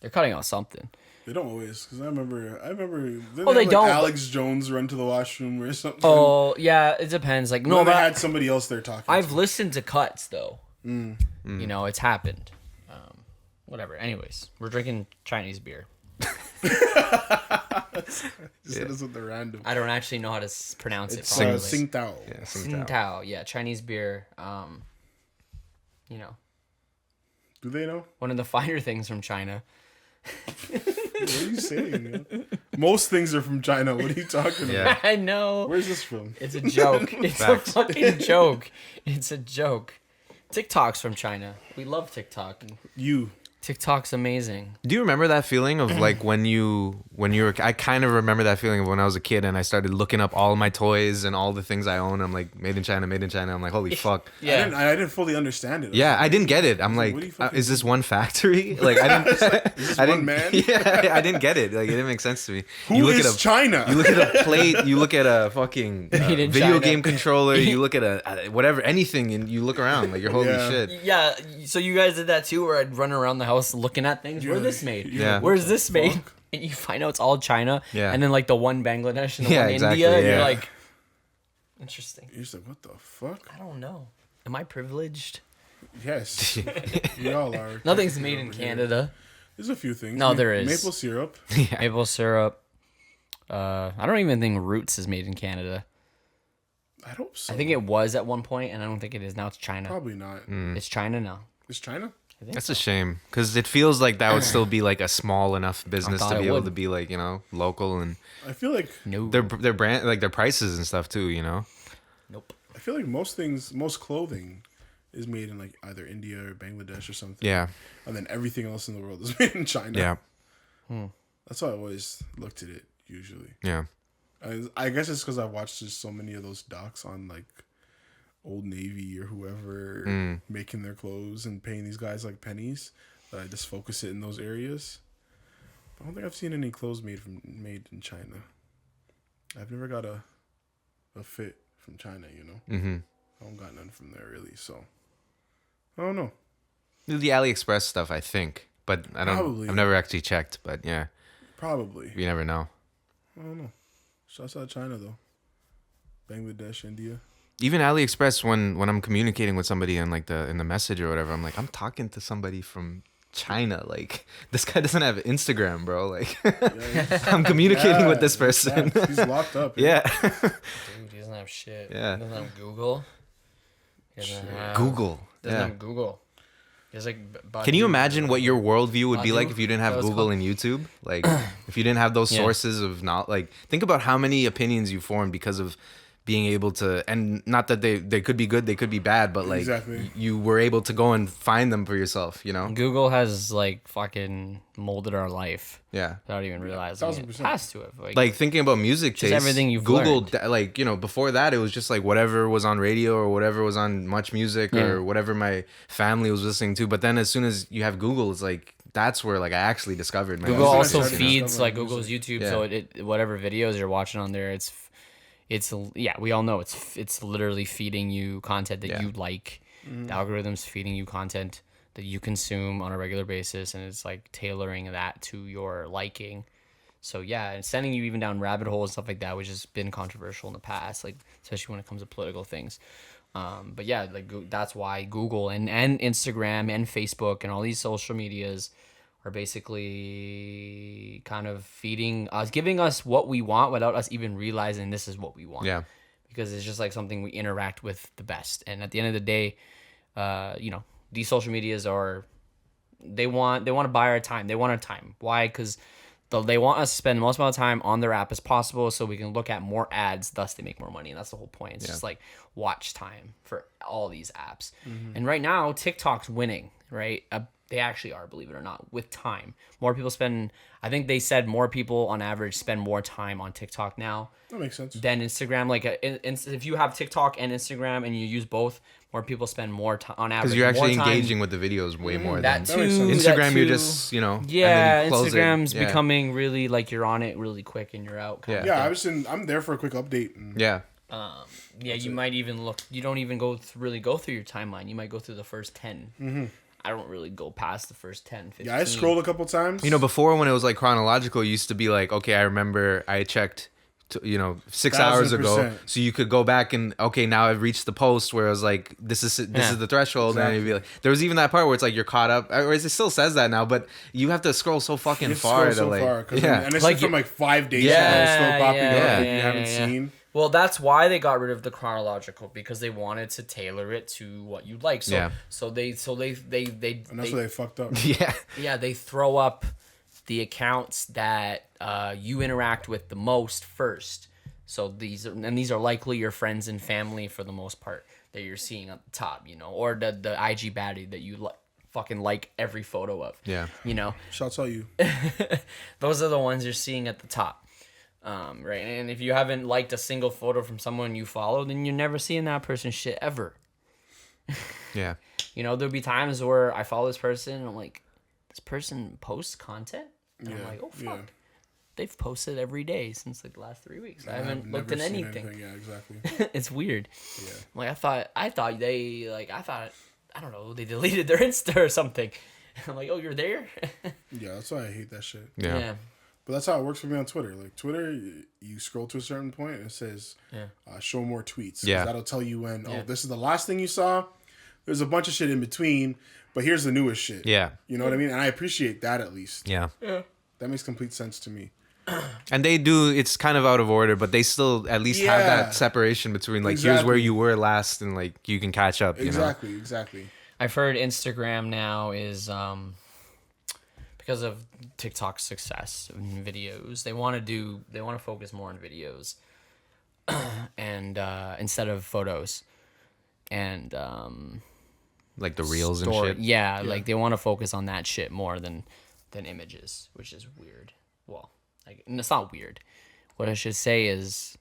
they're cutting out something. They don't always, because I remember. Didn't Oh, they have, don't, but- Alex Jones run to the washroom or something. Oh yeah, it depends. Like no, no, they but had somebody else there talking. I've to. listened to cuts though. You know, it's happened. Whatever. Anyways, we're drinking Chinese beer. Just hit us with the random. I don't actually know how to pronounce It's it properly. Tsingtao. Yeah, Tsingtao. Yeah, Chinese beer. You know, Do they know? one of the finer things from China. What are you saying? Man? Most things are from China. What are you talking about? Yeah. I know. Where's this from? It's a joke. It's Facts. a fucking joke. It's a joke. TikTok's from China. We love TikTok. You. TikTok's amazing. Do you remember that feeling of like when you were? I kind of remember that feeling of when I was a kid and I started looking up all my toys and all the things I own. I'm like, made in China, made in China. I'm like, holy fuck. Yeah. I didn't fully understand it. Yeah, I didn't get it. I'm What like, do you fucking is this one factory? Like, I didn't. Is this I one didn't. man? Yeah, I didn't get it. Like, it didn't make sense to me. Who is China? You look at a plate. You look at a fucking Made in video China. game controller. You look at a whatever, anything, and you look around like you're holy Yeah. shit. Yeah, so you guys did that too, where I'd run around the house looking at things. You're Where's like- this made? you're Yeah. like, Where's what this the made? fuck? And you find out it's all China. Yeah. And then like the one Bangladesh and the Yeah, one exactly, India. And you're yeah. like, interesting. You're just like, what the fuck? I don't know. Am I privileged? Yes. We all are. Nothing's technically made in over here. Canada. There's a few things. No, there is. Maple syrup. Maple syrup. I don't even think Roots is made in Canada. I hope so. I think it was at one point, and I don't think it is now. It's China. Probably not. It's China now. Is China? I think That's so. a shame because it feels like that would still be like a small enough business thought to it be able would. to be like local, and I feel like No. their brand, like their prices and stuff too. Nope. most clothing is made in like either India or Bangladesh or something. Yeah, And then everything else in the world is made in China. yeah, That's how I always looked at it usually. yeah. I guess it's because I watched just so many of those docs on like Old Navy or whoever making their clothes and paying these guys like pennies that I just focus it in those areas. I don't think I've seen any clothes made in China. I've never got a fit from China, you know. Mm-hmm. I don't got none from there really, so I don't know. The AliExpress stuff, I think, but I don't. Probably. I've never actually checked, but yeah, Probably. you never know. I don't know. Shouts out China though. Bangladesh, India. Even AliExpress, when I'm communicating with somebody in like in the message or whatever, I'm like, I'm talking to somebody from China. Like, this guy doesn't have Instagram, bro. Like, I'm communicating with this person. He's locked up. Yeah. Dude, he doesn't have shit. Yeah. He doesn't have Google. He doesn't have Google. Doesn't Yeah. have Google. He's like. Can you imagine what your worldview would be Badu? like if you didn't have That was Google called- and YouTube? Like, if you didn't have those Yeah. sources of not like, think about how many opinions you formed because of being able to, and not that they could be good, they could be bad, but like Exactly. you were able to go and find them for yourself, you know? Google has like fucking molded our life Yeah. without even realizing it. 1000%. Has to have. Like thinking about music Just taste, everything you've Google, learned. like, you know, before that it was just like whatever was on radio or whatever was on Much Music Yeah. or whatever my family was listening to. But then as soon as you have Google, it's like that's where like I actually discovered my Google As music soon also as taste, you you know? feeds discover like music. Google's YouTube, Yeah. so it whatever videos you're watching on there, it's yeah, we all know it's literally feeding you content that Yeah. you like. The algorithm's feeding you content that you consume on a regular basis, and it's like tailoring that to your liking. So yeah, and sending you even down rabbit holes and stuff like that, which has been controversial in the past, like especially when it comes to political things. But yeah, like that's why Google and Instagram and Facebook and all these social medias are basically kind of feeding us, giving us what we want without us even realizing this is what we want. Yeah. Because it's just like something we interact with the best. And at the end of the day, you know, these social medias are, they want to buy our time. They want our time. Why? Because they want us to spend the most amount of time on their app as possible so we can look at more ads, thus they make more money. And that's the whole point. It's just like watch time for all these apps. And right now, TikTok's winning, right? They actually are, believe it or not, with time. More people spend, I think they said more people on average spend more time on TikTok now That makes sense. than Instagram. Like if you have TikTok and Instagram and you use both, more people spend more time on average. Because you're actually more time. engaging with the videos way more That than makes too. sense. that Instagram. You're too. just, you know, and then Yeah, you close it. Instagram's Yeah. becoming really like you're on it really quick and you're out. Kind Yeah, of thing. I'm there for a quick update. And Yeah. Yeah, you might even look. You don't even really go through your timeline. You might go through the first 10. I don't really go past the first 10, 15. Yeah, I scrolled a couple times. You know, before when it was like chronological, it used to be like, okay, I remember I checked, 6 hours ago, 1000%. so you could go back and okay, now I've reached the post where I was like, this is the threshold, and it'd be like, there was even that part where it's like you're caught up, or it still says that now, but you have to scroll so fucking You far to scroll like, 'cause yeah, and it's Like like from like 5 days Yeah, ago. It's still popping up yeah, that yeah, you haven't yeah. seen. Well, that's why they got rid of the chronological, because they wanted to tailor it to what you like. So Yeah. so they And that's where they fucked up. yeah, yeah, they throw up the accounts that you interact with the most first. So these are likely your friends and family for the most part that you're seeing at the top, or the IG baddie that you fucking like every photo of. Yeah. Shouts out you. Those are the ones you're seeing at the top. Right, and if you haven't liked a single photo from someone you follow, then you're never seeing that person's shit ever. yeah, There'll be times where I follow this person and I'm like, this person posts content? And I'm like, oh, fuck. yeah. They've posted every day since like the last 3 weeks. I haven't I've looked never at seen anything. Yeah, exactly. It's weird. Yeah. Like, I thought I don't know, they deleted their Insta or something. I'm like, oh, you're there? Yeah, that's why I hate that shit. yeah, But that's how it works for me on Twitter. Like Twitter, you scroll to a certain point and it says, show more tweets. 'Cause Yeah. that'll tell you when, Yeah. this is the last thing you saw. There's a bunch of shit in between, but here's the newest shit. yeah, You know what I mean? And I appreciate that at least. yeah. That makes complete sense to me. And they do, it's kind of out of order, but they still at least have Yeah. that separation between like here's where Exactly. you were last and like you can catch up. Exactly. I've heard Instagram now is because of TikTok's success in videos. They want to focus more on videos and instead of photos and Like the reels story. and shit. Yeah, like they want to focus on that shit more than images, which is weird. Well, like, and it's not weird. What I should say is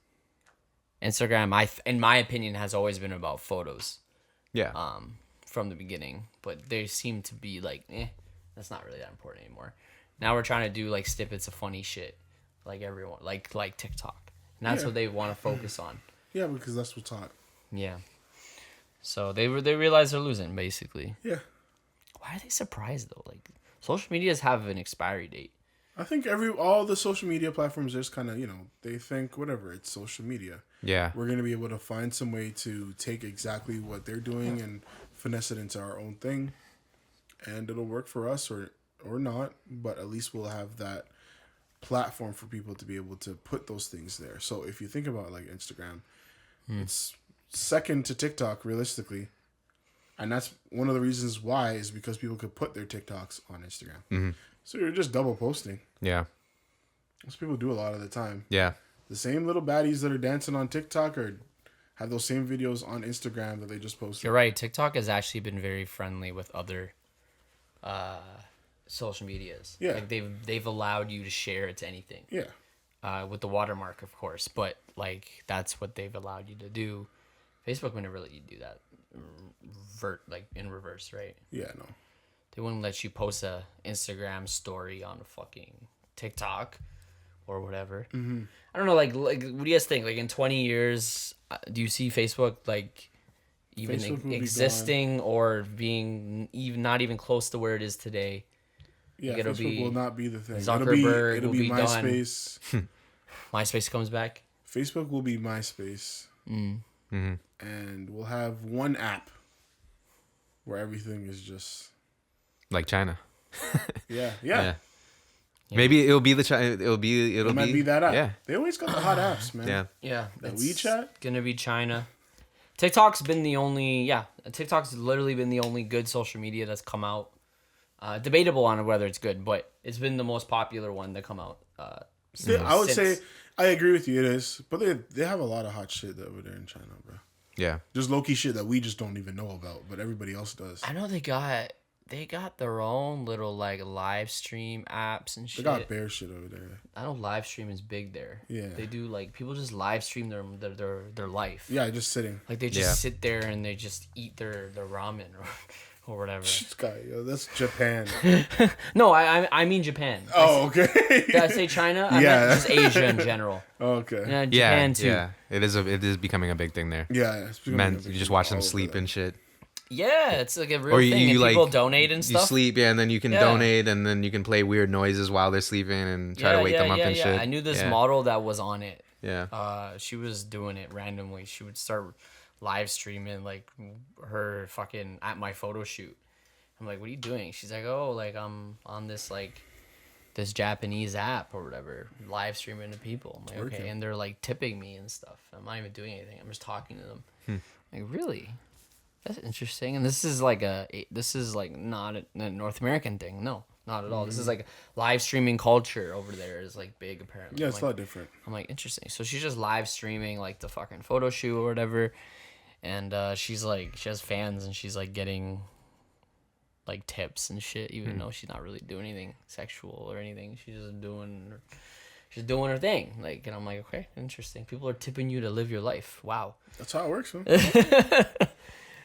Instagram, in my opinion, has always been about photos Yeah. from the beginning, but they seem to be like That's not really that important anymore. Now we're trying to do like snippets of funny shit, like everyone, like TikTok, and that's what they want to focus on. Yeah, because that's what's hot. Yeah. So they realize they're losing basically. Yeah. Why are they surprised though? Like social medias have an expiry date. I think all the social media platforms just kind of, they think whatever, it's social media. Yeah. We're going to be able to find some way to take exactly what they're doing and finesse it into our own thing. And it'll work for us or not, but at least we'll have that platform for people to be able to put those things there. So if you think about like Instagram, it's second to TikTok realistically. And that's one of the reasons why is because people could put their TikToks on Instagram. Mm-hmm. So you're just double posting. Yeah. Most people do a lot of the time. Yeah. The same little baddies that are dancing on TikTok or have those same videos on Instagram that they just posted. You're right. TikTok has actually been very friendly with other social medias. Yeah. Like they've allowed you to share it to anything. Yeah. With the watermark, of course, but like that's what they've allowed you to do. Facebook would never let you do that. In reverse, right? Yeah, no. They wouldn't let you post a Instagram story on a fucking TikTok or whatever. Mm-hmm. I don't know. Like, what do you guys think? Like, in 20 years, do you see Facebook like even Facebook existing or being even not even close to where it is today? Yeah, Like, Facebook will not be the thing. Zuckerberg it'll will be be MySpace. MySpace comes back. Facebook will be MySpace. Mm-hmm. And we'll have one app where everything is just Like China. yeah. Maybe it'll be the It might be that app. Yeah. They always got the hot apps, man. Yeah. Yeah, That it's WeChat? gonna be China. TikTok's been the only. Yeah, TikTok's literally been the only good social media that's come out. Debatable on whether it's good, but it's been the most popular one to come out. I would say I agree with you. It is, but they have a lot of hot shit over there in China, bro. Yeah. Just low key shit that we just don't even know about, but everybody else does. I know they got their own little like live stream apps and They shit. got bear shit over there. I know live stream is big there. Yeah. They do like people just live stream their life. Yeah, just sitting. Like they just sit there and they just eat their ramen or whatever. This guy, yo, that's Japan. No, I mean Japan. Oh, okay. Did I say China? I Yeah. meant just Asia in general. Okay. Yeah, Japan too. Yeah. It is becoming a big thing there. Yeah. Man, you just watch them sleep and shit. Yeah, it's like a real Or thing. And people donate and You stuff. sleep, and then you can donate, and then you can play weird noises while they're sleeping and try to wake them up and shit. I knew this model that was on it. Yeah. She was doing it randomly. She would start live streaming like her fucking at my photo shoot. I'm like, what are you doing? She's like, oh, like I'm on this Japanese app or whatever, live streaming to people. I'm like, okay, and they're like tipping me and stuff. I'm not even doing anything. I'm just talking to them. Like, really? That's interesting. And this is like not a North American thing. No, not at all. This is like live streaming culture over there is like big apparently. Yeah, it's a lot different. I'm like, interesting. So she's just live streaming like the fucking photo shoot or whatever. And she's like, she has fans and she's like getting like tips and shit, even though she's not really doing anything sexual or anything. She's just doing her thing. Like, and I'm like, okay, interesting. People are tipping you to live your life. Wow. That's how it works, man.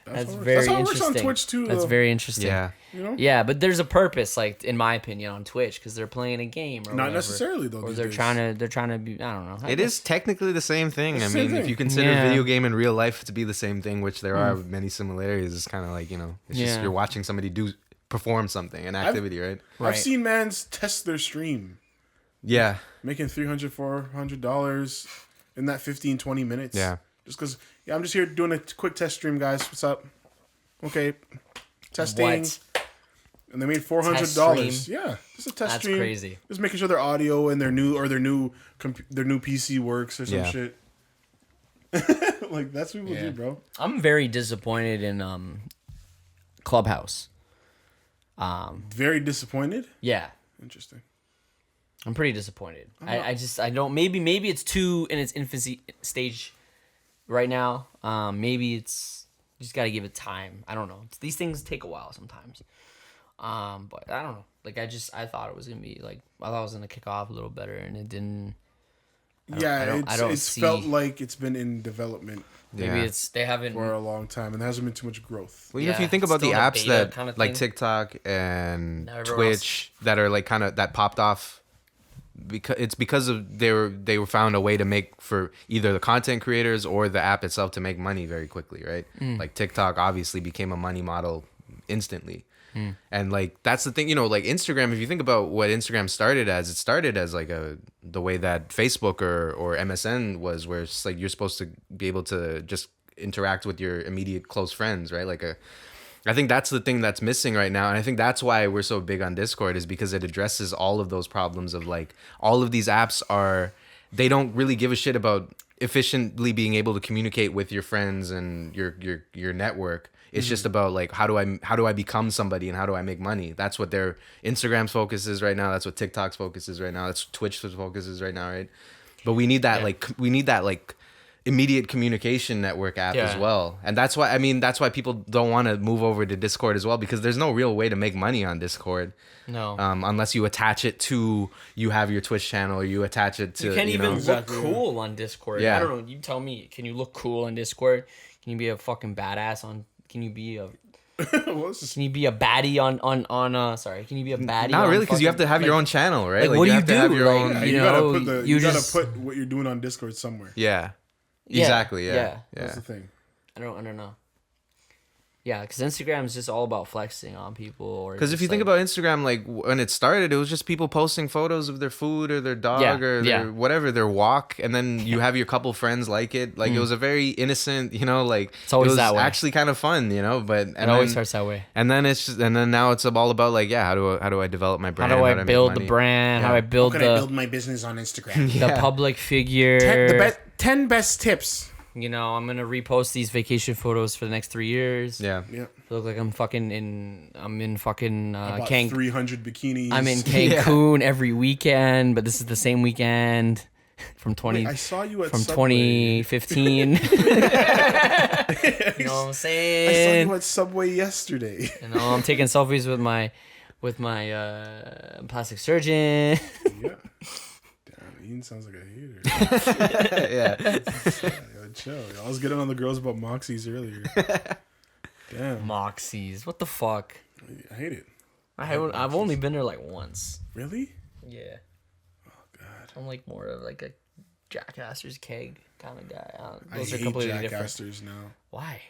That's very That's how it works interesting. on Twitch too. That's though. very interesting. Yeah. You know? Yeah, but there's a purpose, like in my opinion, on Twitch because they're playing a game or Not whatever. necessarily though. Or these they're days. trying to be. I don't know. It is technically the same thing. It's I the same mean, if thing. you consider Yeah. video game and real life to be the same thing, which there are many similarities, it's kind of like, it's just Yeah. you're watching somebody perform something, an activity, right? Right. I've seen mans test their stream, Yeah. making $300, $400 in that 15, 20 minutes. Yeah. Just because, I'm just here doing a quick test stream, guys. What's up? Okay. Testing. What? And they made $400. Test stream? Yeah. Just a test That's stream. crazy. Just making sure their audio and their new PC works or some Yeah. shit. Like, that's what people do, bro. I'm very disappointed in Clubhouse. Very disappointed. Yeah, Interesting. I'm pretty disappointed. I don't. Maybe it's too in its infancy stage right now. Maybe it's you just got to give it time. I don't know. These things take a while sometimes. But I don't know. Like I thought it was gonna be like I thought it was gonna kick off a little better, and it didn't. It's felt like it's been in development Maybe it's they haven't for a long time, and there hasn't been too much growth. Well, if you think about the apps that kind of like TikTok and Everywhere Twitch that are like kind of that popped off, because of they were found a way to make for either the content creators or the app itself to make money very quickly, right? Like TikTok obviously became a money model instantly. And like that's the thing, like Instagram, if you think about what Instagram started as, it started as like the way that Facebook or MSN was, where it's like you're supposed to be able to just interact with your immediate close friends, right? I think that's the thing that's missing right now, and I think that's why we're so big on Discord, is because it addresses all of those problems of like all of these apps they don't really give a shit about efficiently being able to communicate with your friends and your network. It's just about like how do I become somebody and how do I make money? That's what their Instagram's focus is right now. That's what TikTok's focus is right now. That's what Twitch's focus is right now, right? But we need that like immediate communication network app as well. And that's why people don't want to move over to Discord as well, because there's no real way to make money on Discord. No. Unless you attach it to, you have your Twitch channel, or you attach it to, you can't even look cool on Discord. Yeah. I don't know. You tell me. Can you look cool on Discord? Can you be a fucking badass on? Can you be a? Can you be a baddie on? Sorry. Can you be a baddie? Not really, because you have to have your own channel, right? Like what do you do? Have your own. You gotta put what you're doing on Discord somewhere. Yeah. Exactly. Yeah. That's the thing. I don't know. Yeah, because Instagram is just all about flexing on people. Because if you think about Instagram, like when it started, it was just people posting photos of their food or their dog or their whatever, their walk, and then you have your couple friends like it. Like it was a very innocent, like it's always it was that way. actually kind of fun, But it always starts that way. And then now it's all about like, how do I develop my brand? How do I build the brand? How do I build I build my business on Instagram? The public figure. 10 best tips. I'm gonna repost these vacation photos for the next 3 years. Yeah. Look like I'm in fucking about 300 bikinis. I'm in Cancun every weekend, but this is the same weekend from I saw you at from Subway. 2015. You know what I'm saying? I saw you at Subway yesterday. I'm taking selfies with my plastic surgeon. Yeah. Damn, Ian sounds like a hater. Yeah. Chill. I was getting on the girls about Moxies earlier. Damn. Moxies. What the fuck? I hate it. I've only been there like once. Really? Yeah. Oh God. I'm like more of like a Jack Astor's keg kind of guy. Those are completely Jack different. Astor's now. Why?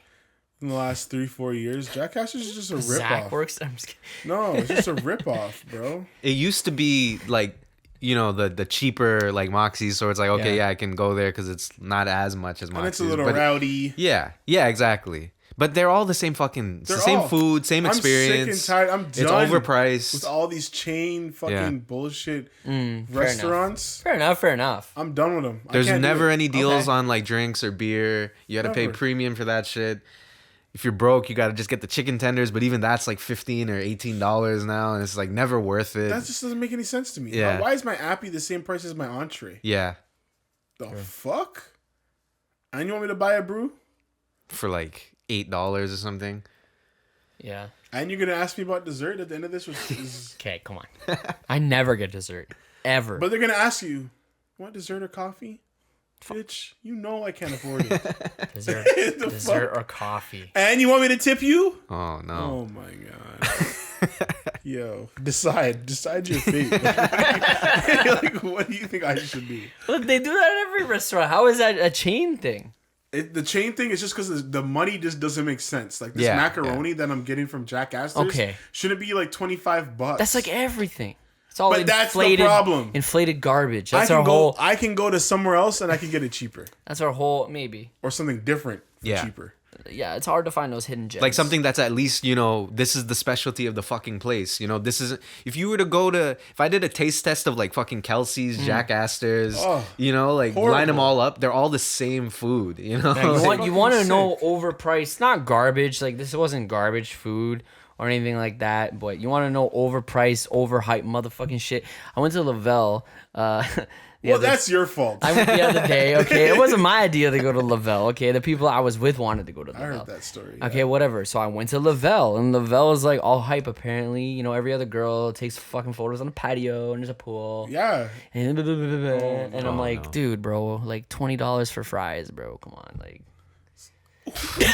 In the last 3-4 years, Jack Astor's is just a ripoff. Zach works. I'm just kidding. No, it's just a ripoff, bro. It used to be like, the cheaper like Moxie, so it's like, okay, I can go there because it's not as much as Moxie. And it's a little rowdy. Yeah, exactly. But they're all the same fucking, same food, same experience. I'm sick and tired. I'm done. It's overpriced. With all these chain fucking bullshit restaurants. Fair enough. I'm done with them. There's never any deals on like drinks or beer. You got to pay premium for that shit. If you're broke, you got to just get the chicken tenders, but even that's like $15 or $18 now, and it's like never worth it. That just doesn't make any sense to me. Yeah. Why is my appy the same price as my entree? Yeah. The fuck? And you want me to buy a brew? For like $8 or something. Yeah. And you're going to ask me about dessert at the end of this? Okay, come on. I never get dessert. Ever. But they're going to ask you, want dessert or coffee? Bitch, I can't afford it. Dessert or coffee. And you want me to tip you? Oh, no. Oh, my God. Yo, decide your fate. Like, what do you think I should be? Look, they do that at every restaurant. How is that a chain thing? The chain thing is just because the money just doesn't make sense. Like this macaroni that I'm getting from Jack Astor's shouldn't be like $25. That's like everything. It's all but that's the problem. Inflated garbage. That's I can go to somewhere else and I can get it cheaper. That's our whole maybe. Or something different for cheaper. Yeah, it's hard to find those hidden gems. Like something that's at least, this is the specialty of the fucking place. This is, if you were to if I did a taste test of like fucking Kelsey's, Jack Astor's, like horrible. Line them all up, they're all the same food, Yeah, you want to know overpriced, not garbage. Like this wasn't garbage food or anything like that, but you want to know overpriced, overhyped motherfucking shit. I went to Lavelle the Well, that's your fault. I went the other day. Okay, it wasn't my idea to go to Lavelle. Okay, the people I was with wanted to go to I Lavelle. heard that story. Okay, whatever. So I went to Lavelle, and Lavelle is like all hype. Apparently, you know, every other girl takes fucking photos on a patio, and there's a pool. Yeah. And, I'm like, no. dude, bro, like $20 for fries, bro. Come on, like.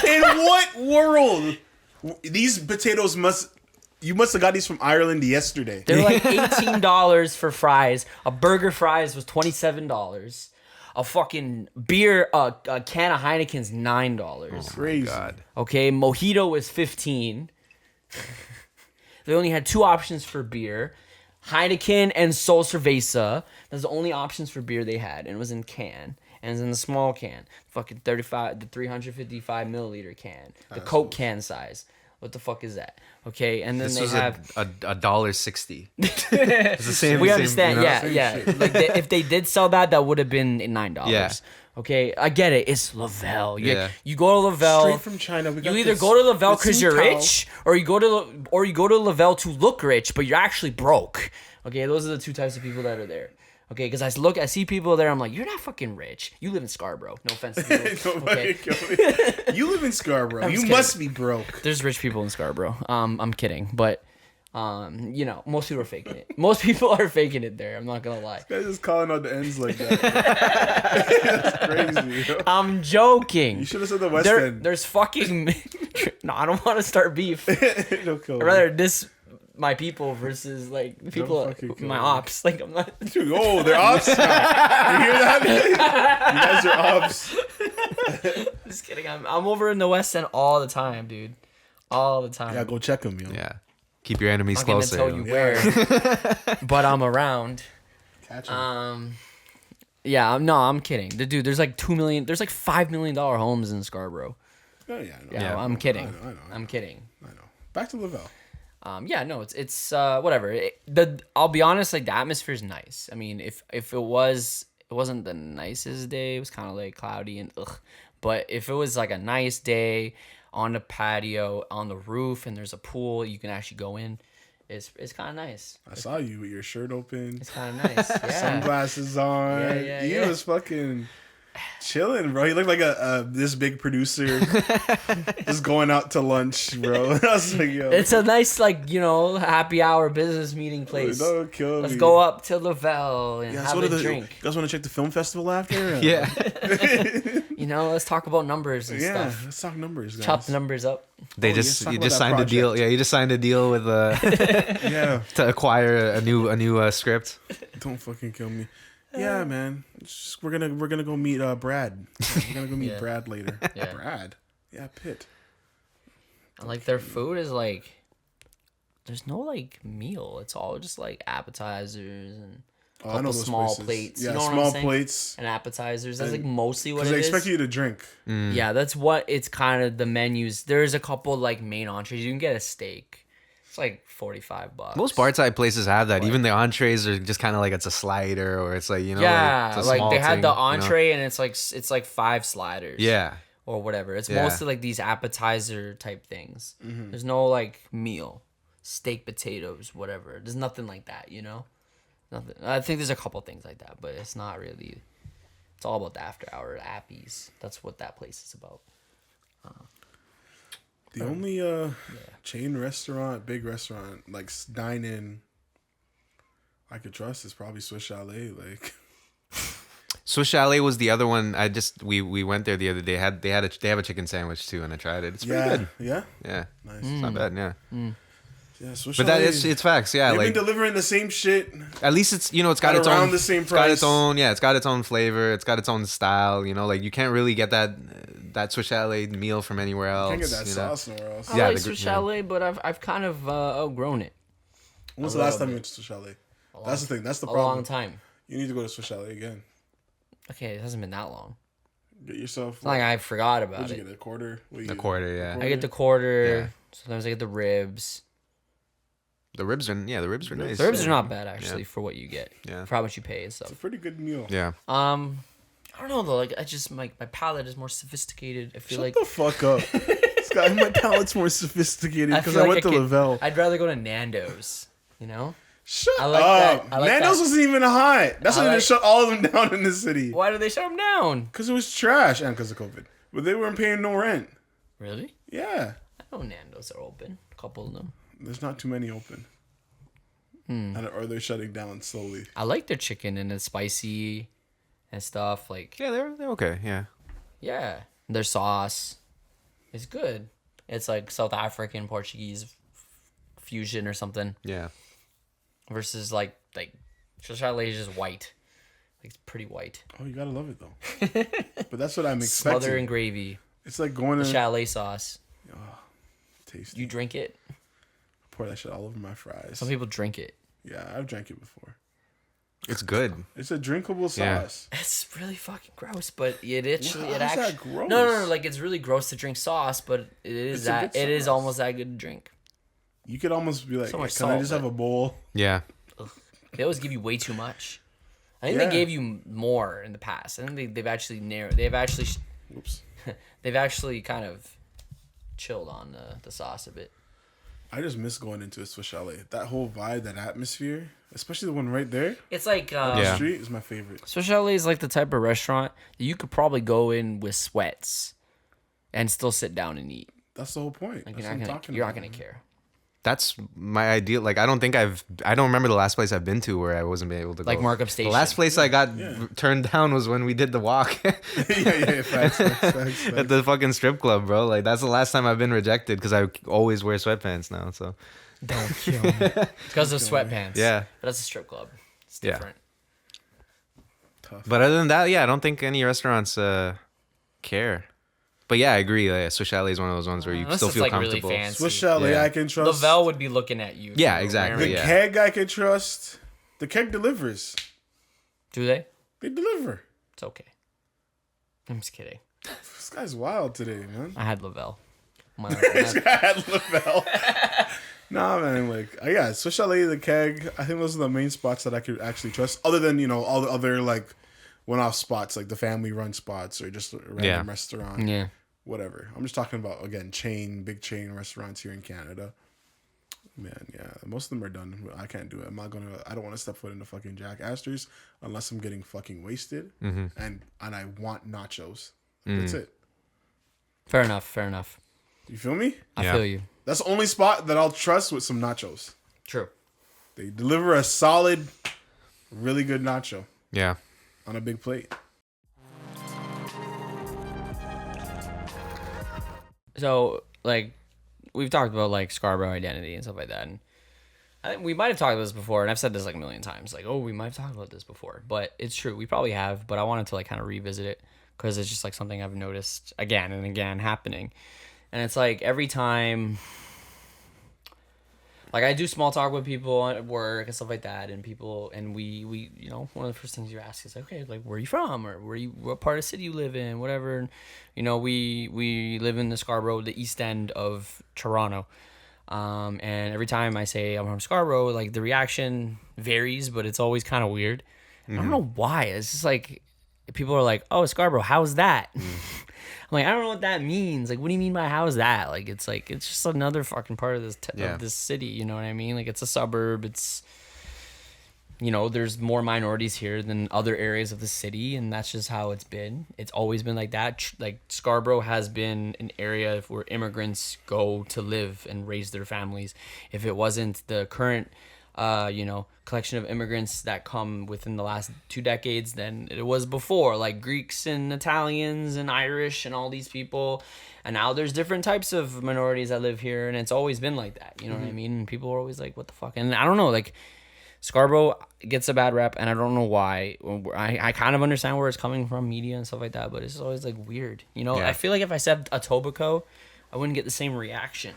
In what world? These potatoes you must have got these from Ireland yesterday. They were like $18 for fries. A burger fries was $27. A fucking beer, a can of Heineken's $9. Crazy. God. Okay, mojito was $15. They only had 2 options for beer. Heineken and Sol Cerveza. That's the only options for beer they had, and it was in can. And it's in the small can. Fucking 355 milliliter can. The Coke can size. What the fuck is that? Okay, and then This they was have $1.60. It's the same. we same, understand, you know? yeah, Same yeah. shit. Like if they did sell that, that would have been $9. Yeah. Okay, I get it. It's Lavelle. Yeah. You go to Lavelle. Straight from China. We got You either this- go to Lavelle this because you're cow. rich, or you go to Lavelle to look rich, but you're actually broke. Okay, those are the 2 types of people that are there. Okay, because I see people there, I'm like, you're not fucking rich. You live in Scarborough. No offense to people. Nobody Okay. kill me. You live in Scarborough. You just must be broke. There's rich people in Scarborough. I'm kidding, but you know, most people are faking it. Most people are faking it there. I'm not gonna lie. Guys just calling out the ends like that. That's crazy. Yo. I'm joking. You should have said the West End. There's fucking no. I don't want to start beef. No, kill I'd me. rather this my people versus like people fucking kill my me. ops. Like I'm not. Dude, oh, they're ops now. You hear that? You guys are ops. Just kidding. I'm over in the West End all the time, dude. All the time. Yeah, go check them, yo. Yeah. Keep your enemies I'm not gonna closer. tell yo. you where, but I'm around. Catch them. Yeah, I'm kidding. Dude, there's like there's like $5 million homes in Scarborough. Oh, yeah, I know. Yeah, Yeah. I'm kidding. I know. I'm kidding. I know. Back to Lavelle. Yeah, no, it's whatever. I'll be honest, like the atmosphere's nice. I mean, if it wasn't the nicest day, it was kind of like cloudy and ugh. But if it was like a nice day on the patio, on the roof, and there's a pool, you can actually go in. It's kind of nice. I saw you with your shirt open, It's kind of nice. Yeah. sunglasses on. Yeah, You yeah. was fucking chilling, bro. You looked like a this big producer just going out to lunch, bro. I was like, yo, It's a nice, like, you know, happy hour business meeting place. don't kill Let's me. go up to Lavelle and Yeah, have so a you drink. guys want to check the film festival after? Yeah. You know, let's talk about numbers and Yeah, stuff. let's talk numbers, guys. Chop the numbers up. They Oh, just let's talk you about just that signed a deal. project. Yeah, you just signed a deal with Yeah, to acquire a new script. don't fucking kill me. Yeah, man. We're gonna go meet Brad. We're gonna go meet Yeah. Brad later. Yeah. Brad. Yeah, Pitt. And, like, their food is like, there's no like meal. It's all just like appetizers and Oh, couple small plates. Yeah, You know what I'm small saying? plates. and appetizers. That's like mostly what Because it they is. expect you to drink. Yeah, that's what it's kind of the menus. There's a couple like main entrees. You can get a steak. It's like $45. Most bar type places have that. Even the entrees are just kind of like it's a slider or it's like, you know, Yeah, it's a like small they had thing, the you know? entree and it's like 5 sliders. Yeah. Or whatever. It's Yeah. mostly like these appetizer type things. Mm-hmm. There's no like meal, steak, potatoes, whatever. There's nothing like that, you know. Nothing. I think there's a couple things like that, but it's not really. It's all about the after hour appies. That's what that place is about. The only chain restaurant, big restaurant, like dine in, I could trust is probably Swiss Chalet. Like, Swiss Chalet was the other one. We went there the other day. They have a chicken sandwich too, and I tried it. It's pretty yeah, good. yeah, Yeah, nice. it's not bad. Yeah, Yeah, Swiss but that Chalet, is it's facts. Yeah, they've like been delivering the same shit. at least it's it's got At its around own the same It's got its price. own it's got its own flavor. It's got its own style. You know, like you can't really get that Swiss Chalet meal from anywhere else. Can't get that you know? sauce nowhere else. I Yeah, like the gr- Swiss yeah. Chalet, but I've kind of outgrown it. When was a the last little time you bit. went to Swiss Chalet? That's the thing. That's the A problem. long time. You need to go to Swiss Chalet again. Okay, it hasn't been that long. Get yourself. It's not like I forgot about What'd you it. get? A quarter? What A quarter, yeah. I get the quarter. Yeah. Sometimes I get the ribs. The ribs are nice. The ribs are not bad actually for what you get. Yeah. For how much you pay and It's stuff. a pretty good meal. Yeah. I don't know though. Like I just my palate is more sophisticated. I feel Shut like the fuck up. This guy, my palate's more sophisticated I because feel I like went to could- Lavelle. I'd rather go to Nando's. You know. Shut I like up. that. I like Nando's that. wasn't even hot. That's why they like- shut all of them down in the city. Why did they shut them down? Because it was trash and because of COVID. But they weren't paying no rent. Really? Yeah. I know Nando's are open. A couple of them. There's not too many open. Or they're shutting down slowly. I like their chicken and it's spicy and stuff. Like, Yeah, they're okay. Yeah. yeah, their sauce is good. It's like South African Portuguese fusion or something Yeah. versus like Chalet is just white. Like, it's pretty white. Oh, you gotta love it though. But that's what I'm expecting. Smother in gravy. It's like going to Chalet sauce. taste. You drink it. Pour that shit all over my fries. Some people drink it. Yeah, I've drank it before. It's good. It's a drinkable Yeah. sauce. It's really fucking gross, but it actually How it is that actually gross? no, like it's really gross to drink sauce, but it is It's a that good it is sauce. almost that good to drink. You could almost be like, So much can I salt, just but- have a bowl? Yeah. They always give you way too much. I think Yeah. they gave you more in the past. I think they've actually narrowed. Oops. They've actually kind of chilled on the sauce a bit. I just miss going into a Swiss Chalet. That whole vibe, that atmosphere, especially the one right there It's like on the Yeah. street, is my favorite. Swiss Chalet is like the type of restaurant that you could probably go in with sweats and still sit down and eat. That's the whole point. Like That's you're what I'm not gonna talking you're about, not gonna man. care. That's my ideal. Like, I don't remember the last place I've been to where I wasn't able to go. Like Markup Station. The last place I got turned down was when we did the walk yeah, facts. at the fucking strip club, bro. Like, that's the last time I've been rejected because I always wear sweatpants now. So, Don't kill me. Because of sweatpants. Yeah. But that's a strip club. It's Yeah. different. Tough. but other than that, yeah, I don't think any restaurants care. But yeah, I agree. Like, Swiss Chalet is one of those ones where you Unless still it's, feel like, comfortable. really fancy. Swiss Chalet, Yeah. I can trust. Lavelle would be looking at you. if Yeah, you were exactly, wearing- The yeah. keg, I can trust. The keg delivers. Do they? They deliver. It's okay. I'm just kidding. This guy's wild today, man. I had Lavelle. My, This guy had Lavelle. Nah, man. Like, yeah, Swiss Chalet, the keg. I think those are the main spots that I could actually trust. Other than all the other like one-off spots, like the family-run spots or just a random Yeah. restaurant. yeah. Whatever. I'm just talking about, again, big chain restaurants here in Canada. Man, yeah, most of them are done. I can't do it. I don't want to step foot into fucking Jack Astor's unless I'm getting fucking wasted and I want nachos. That's it. Fair enough. You feel me? I Yeah. feel you. That's the only spot that I'll trust with some nachos. True. They deliver a solid, really good nacho Yeah. on a big plate. So, like, we've talked about, like, Scarborough identity and stuff like that. And I think we might have talked about this before, and I've said this, like, a million times. Like, oh, we might have talked about this before. But it's true. We probably have. But I wanted to, like, kind of revisit it because it's just, like, something I've noticed again and again happening. And it's, like, every time... Like, I do small talk with people at work and stuff like that, and people, and we one of the first things you ask is, like, okay, like, where are you from, or what part of the city you live in, whatever. And, we live in the Scarborough, the east end of Toronto, and every time I say I'm from Scarborough, like, the reaction varies, but it's always kind of weird. I don't know why. It's just like people are like, oh, Scarborough, how's that? I'm like, I don't know what that means. Like, what do you mean by how's that? Like, it's just another fucking part of this Yeah. of this city. You know what I mean? Like, it's a suburb. It's, there's more minorities here than other areas of the city, and that's just how it's been. It's always been like that. Like, Scarborough has been an area where immigrants go to live and raise their families. If it wasn't the current collection of immigrants that come within the last 2 decades than it was before, like Greeks and Italians and Irish and all these people. And now there's different types of minorities that live here, and it's always been like that. You know what I mean? And people are always like, what the fuck? And I don't know, like, Scarborough gets a bad rep, and I don't know why. I kind of understand where it's coming from, media and stuff like that, but it's always, like, weird. Yeah. I feel like if I said Etobicoke, I wouldn't get the same reaction.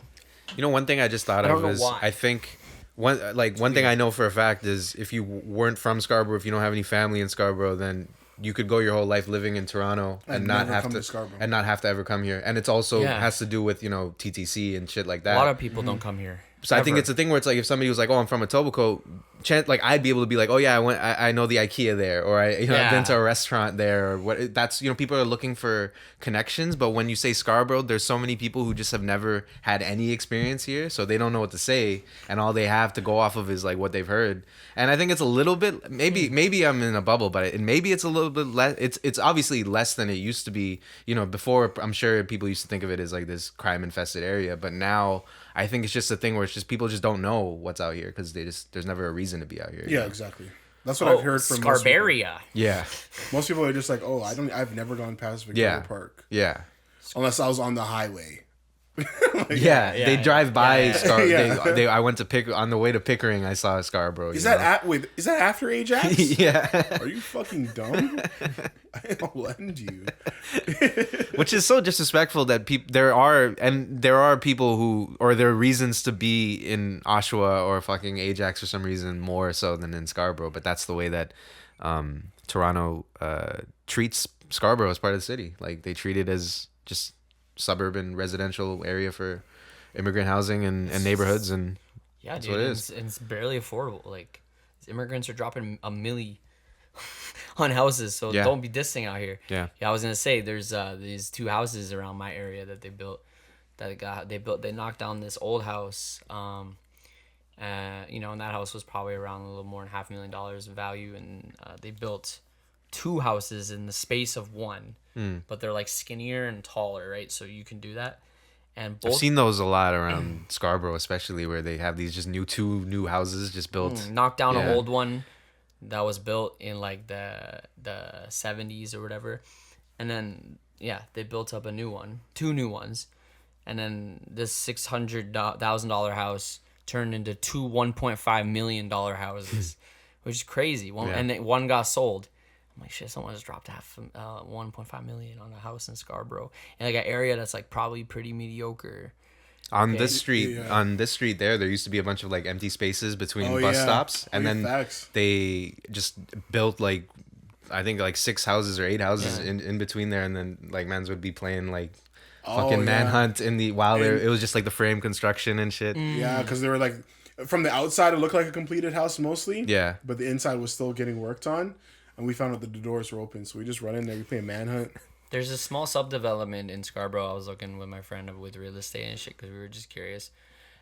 One thing I just thought I don't of know is why. I think one thing I know for a fact is if you weren't from Scarborough, if you don't have any family in Scarborough, then you could go your whole life living in Toronto and not never have come to to Scarborough. and not have to ever come here. And it's also Yeah. has to do with TTC and shit like that. A lot of people don't come here. So I think Ever. it's a thing where it's like if somebody was like, "Oh, I'm from Etobicoke," like I'd be able to be like, oh yeah, I know the IKEA there, or I've been to a restaurant there, or what. That's people are looking for connections, but when you say Scarborough, there's so many people who just have never had any experience here, so they don't know what to say, and all they have to go off of is like what they've heard. And I think it's a little bit, maybe I'm in a bubble, but maybe it's a little bit less. It's obviously less than it used to be. Before, I'm sure people used to think of it as like this crime infested area, but now I think it's just a thing where it's just people just don't know what's out here because there's never a reason to be out here. Yeah, exactly. That's what I've heard from Scarberia. Yeah. Most people are just like, oh, I've never gone past Victoria Park. Yeah. Unless I was on the highway. They drive by Scarborough. I went to on the way to Pickering. I saw Scarborough. Is that after Ajax? Yeah. Are you fucking dumb? I'll lend you. Which is so disrespectful that there are people who, or there are reasons to be in Oshawa or fucking Ajax for some reason more so than in Scarborough. But that's the way that Toronto treats Scarborough as part of the city. Like they treat it as just suburban residential area for immigrant housing and neighborhoods, and that's what it is. And it's barely affordable. Like immigrants are dropping $1 million on houses, so don't be dissing out here. Yeah, I was gonna say there's these 2 houses around my area that they built. They knocked down this old house. And that house was probably around a little more than $500,000 in value, and they built 2 houses in the space of one. But they're like skinnier and taller, right? So you can do that. And I've seen those a lot around Scarborough, especially where they have these just 2 new houses just built. Knocked down an old one that was built in like the 70s or whatever, and then they built up a new one, 2 new ones, and then this $600,000 house turned into 2 $1.5 million houses, which is crazy. And then one got sold. I'm like, shit, someone just dropped $1.5 million on a house in Scarborough, in like an area that's like probably pretty mediocre. On this street, there used to be a bunch of like empty spaces between bus stops, and then they just built like, I think like 6 houses or 8 houses in between there, and then like mans would be playing like fucking Manhunt it was just like the frame construction and shit. Yeah, because they were like, from the outside it looked like a completed house mostly. Yeah, but the inside was still getting worked on. And we found out that the doors were open, so we just run in there. We play Manhunt. There's a small subdevelopment in Scarborough. I was looking with my friend with real estate and shit because we were just curious.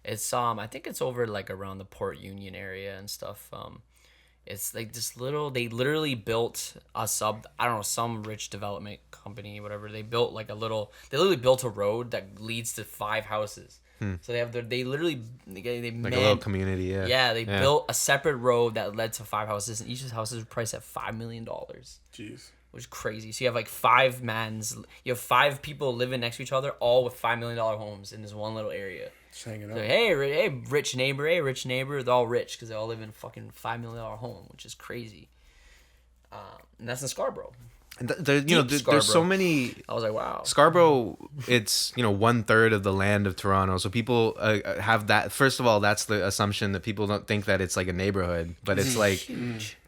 It's I think it's over like around the Port Union area and stuff. It's like this little. They literally built some rich development company, whatever. They built like a little. They literally built a road that leads to 5 houses. So they literally like a little community. They built a separate road that led to 5 houses, and each of the houses were priced at $5 million. Jeez, which is crazy. So you have like 5 mans. You have 5 people living next to each other, all with $5 million homes in this one little area. Just hanging out. So, hey, rich neighbor. They're all rich because they all live in a fucking $5 million home, which is crazy. And that's in Scarborough. And there's so many. I was like, wow. Scarborough, it's 1/3 of the land of Toronto, so people have that. First of all, that's the assumption that people don't think that it's like a neighborhood, but it's like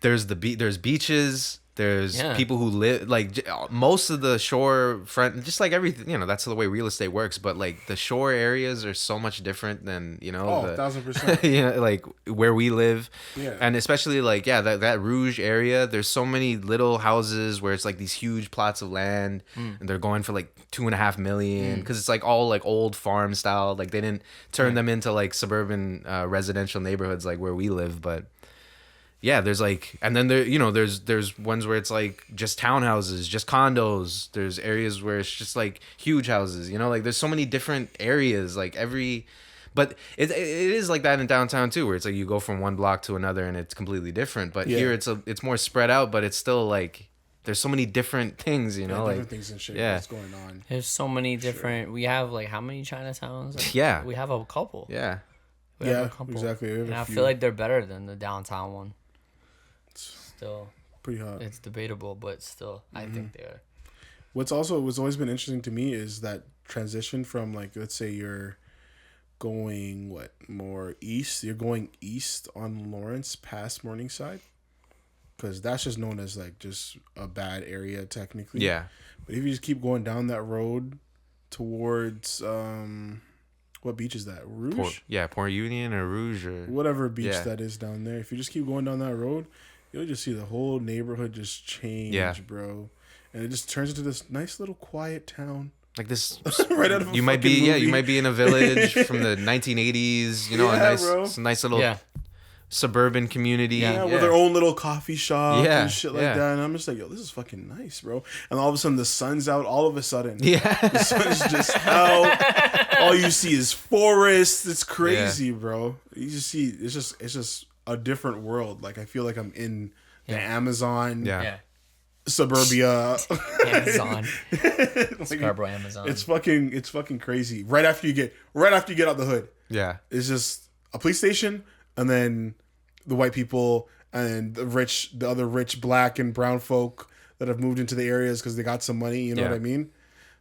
there's there's beaches. There's people who live like most of the shore front, just like everything, that's the way real estate works. But like the shore areas are so much different than 1,000%. Like where we live, yeah. And especially like that Rouge area. There's so many little houses where it's like these huge plots of land, and they're going for like $2.5 million because it's like all like old farm style. Like they didn't turn them into like suburban residential neighborhoods like where we live, but. Yeah, there's like, and then there's ones where it's like just townhouses, just condos. There's areas where it's just like huge houses, like there's so many different areas, like but it is like that in downtown too, where it's like you go from one block to another and it's completely different. But here it's more spread out, but it's still like there's so many different things, like different things and shit. What's going on? There's so many different. We have like how many Chinatowns? Like, we have a couple. Yeah, we have a couple. Exactly. And I feel like they're better than the downtown one. Still pretty hot. It's debatable, but still, I think they are. What's always been interesting to me is that transition from like, let's say you're going more east. You're going east on Lawrence past Morningside, because that's just known as like just a bad area technically. Yeah. But if you just keep going down that road towards What beach is that? Rouge? Port Union or Rouge or Whatever beach Yeah. that is down there. If you just keep going down that road, you'll just see the whole neighborhood just change, Yeah. bro. And it just turns into this nice little quiet town. like this. Right out of a You might be fucking movie. you might be in a village from the 1980s. You know, Yeah, it's a nice little Yeah. suburban community. Yeah, with their own little coffee shop Yeah, and shit like yeah. that. And I'm just like, yo, this is fucking nice, bro. And all of a sudden, the sun's out. All of a sudden, Yeah. the sun's just out. All you see is forest. It's crazy, bro. You just see, it's just a different world. Like I feel like I'm in the Amazon, Yeah. Yeah. suburbia. Amazon. Like, Scarborough, Amazon. it's fucking crazy. Right after you get out the hood, Yeah. it's just a police station, and then the white people and the other rich black and brown folk that have moved into the areas because they got some money. You know Yeah. what I mean?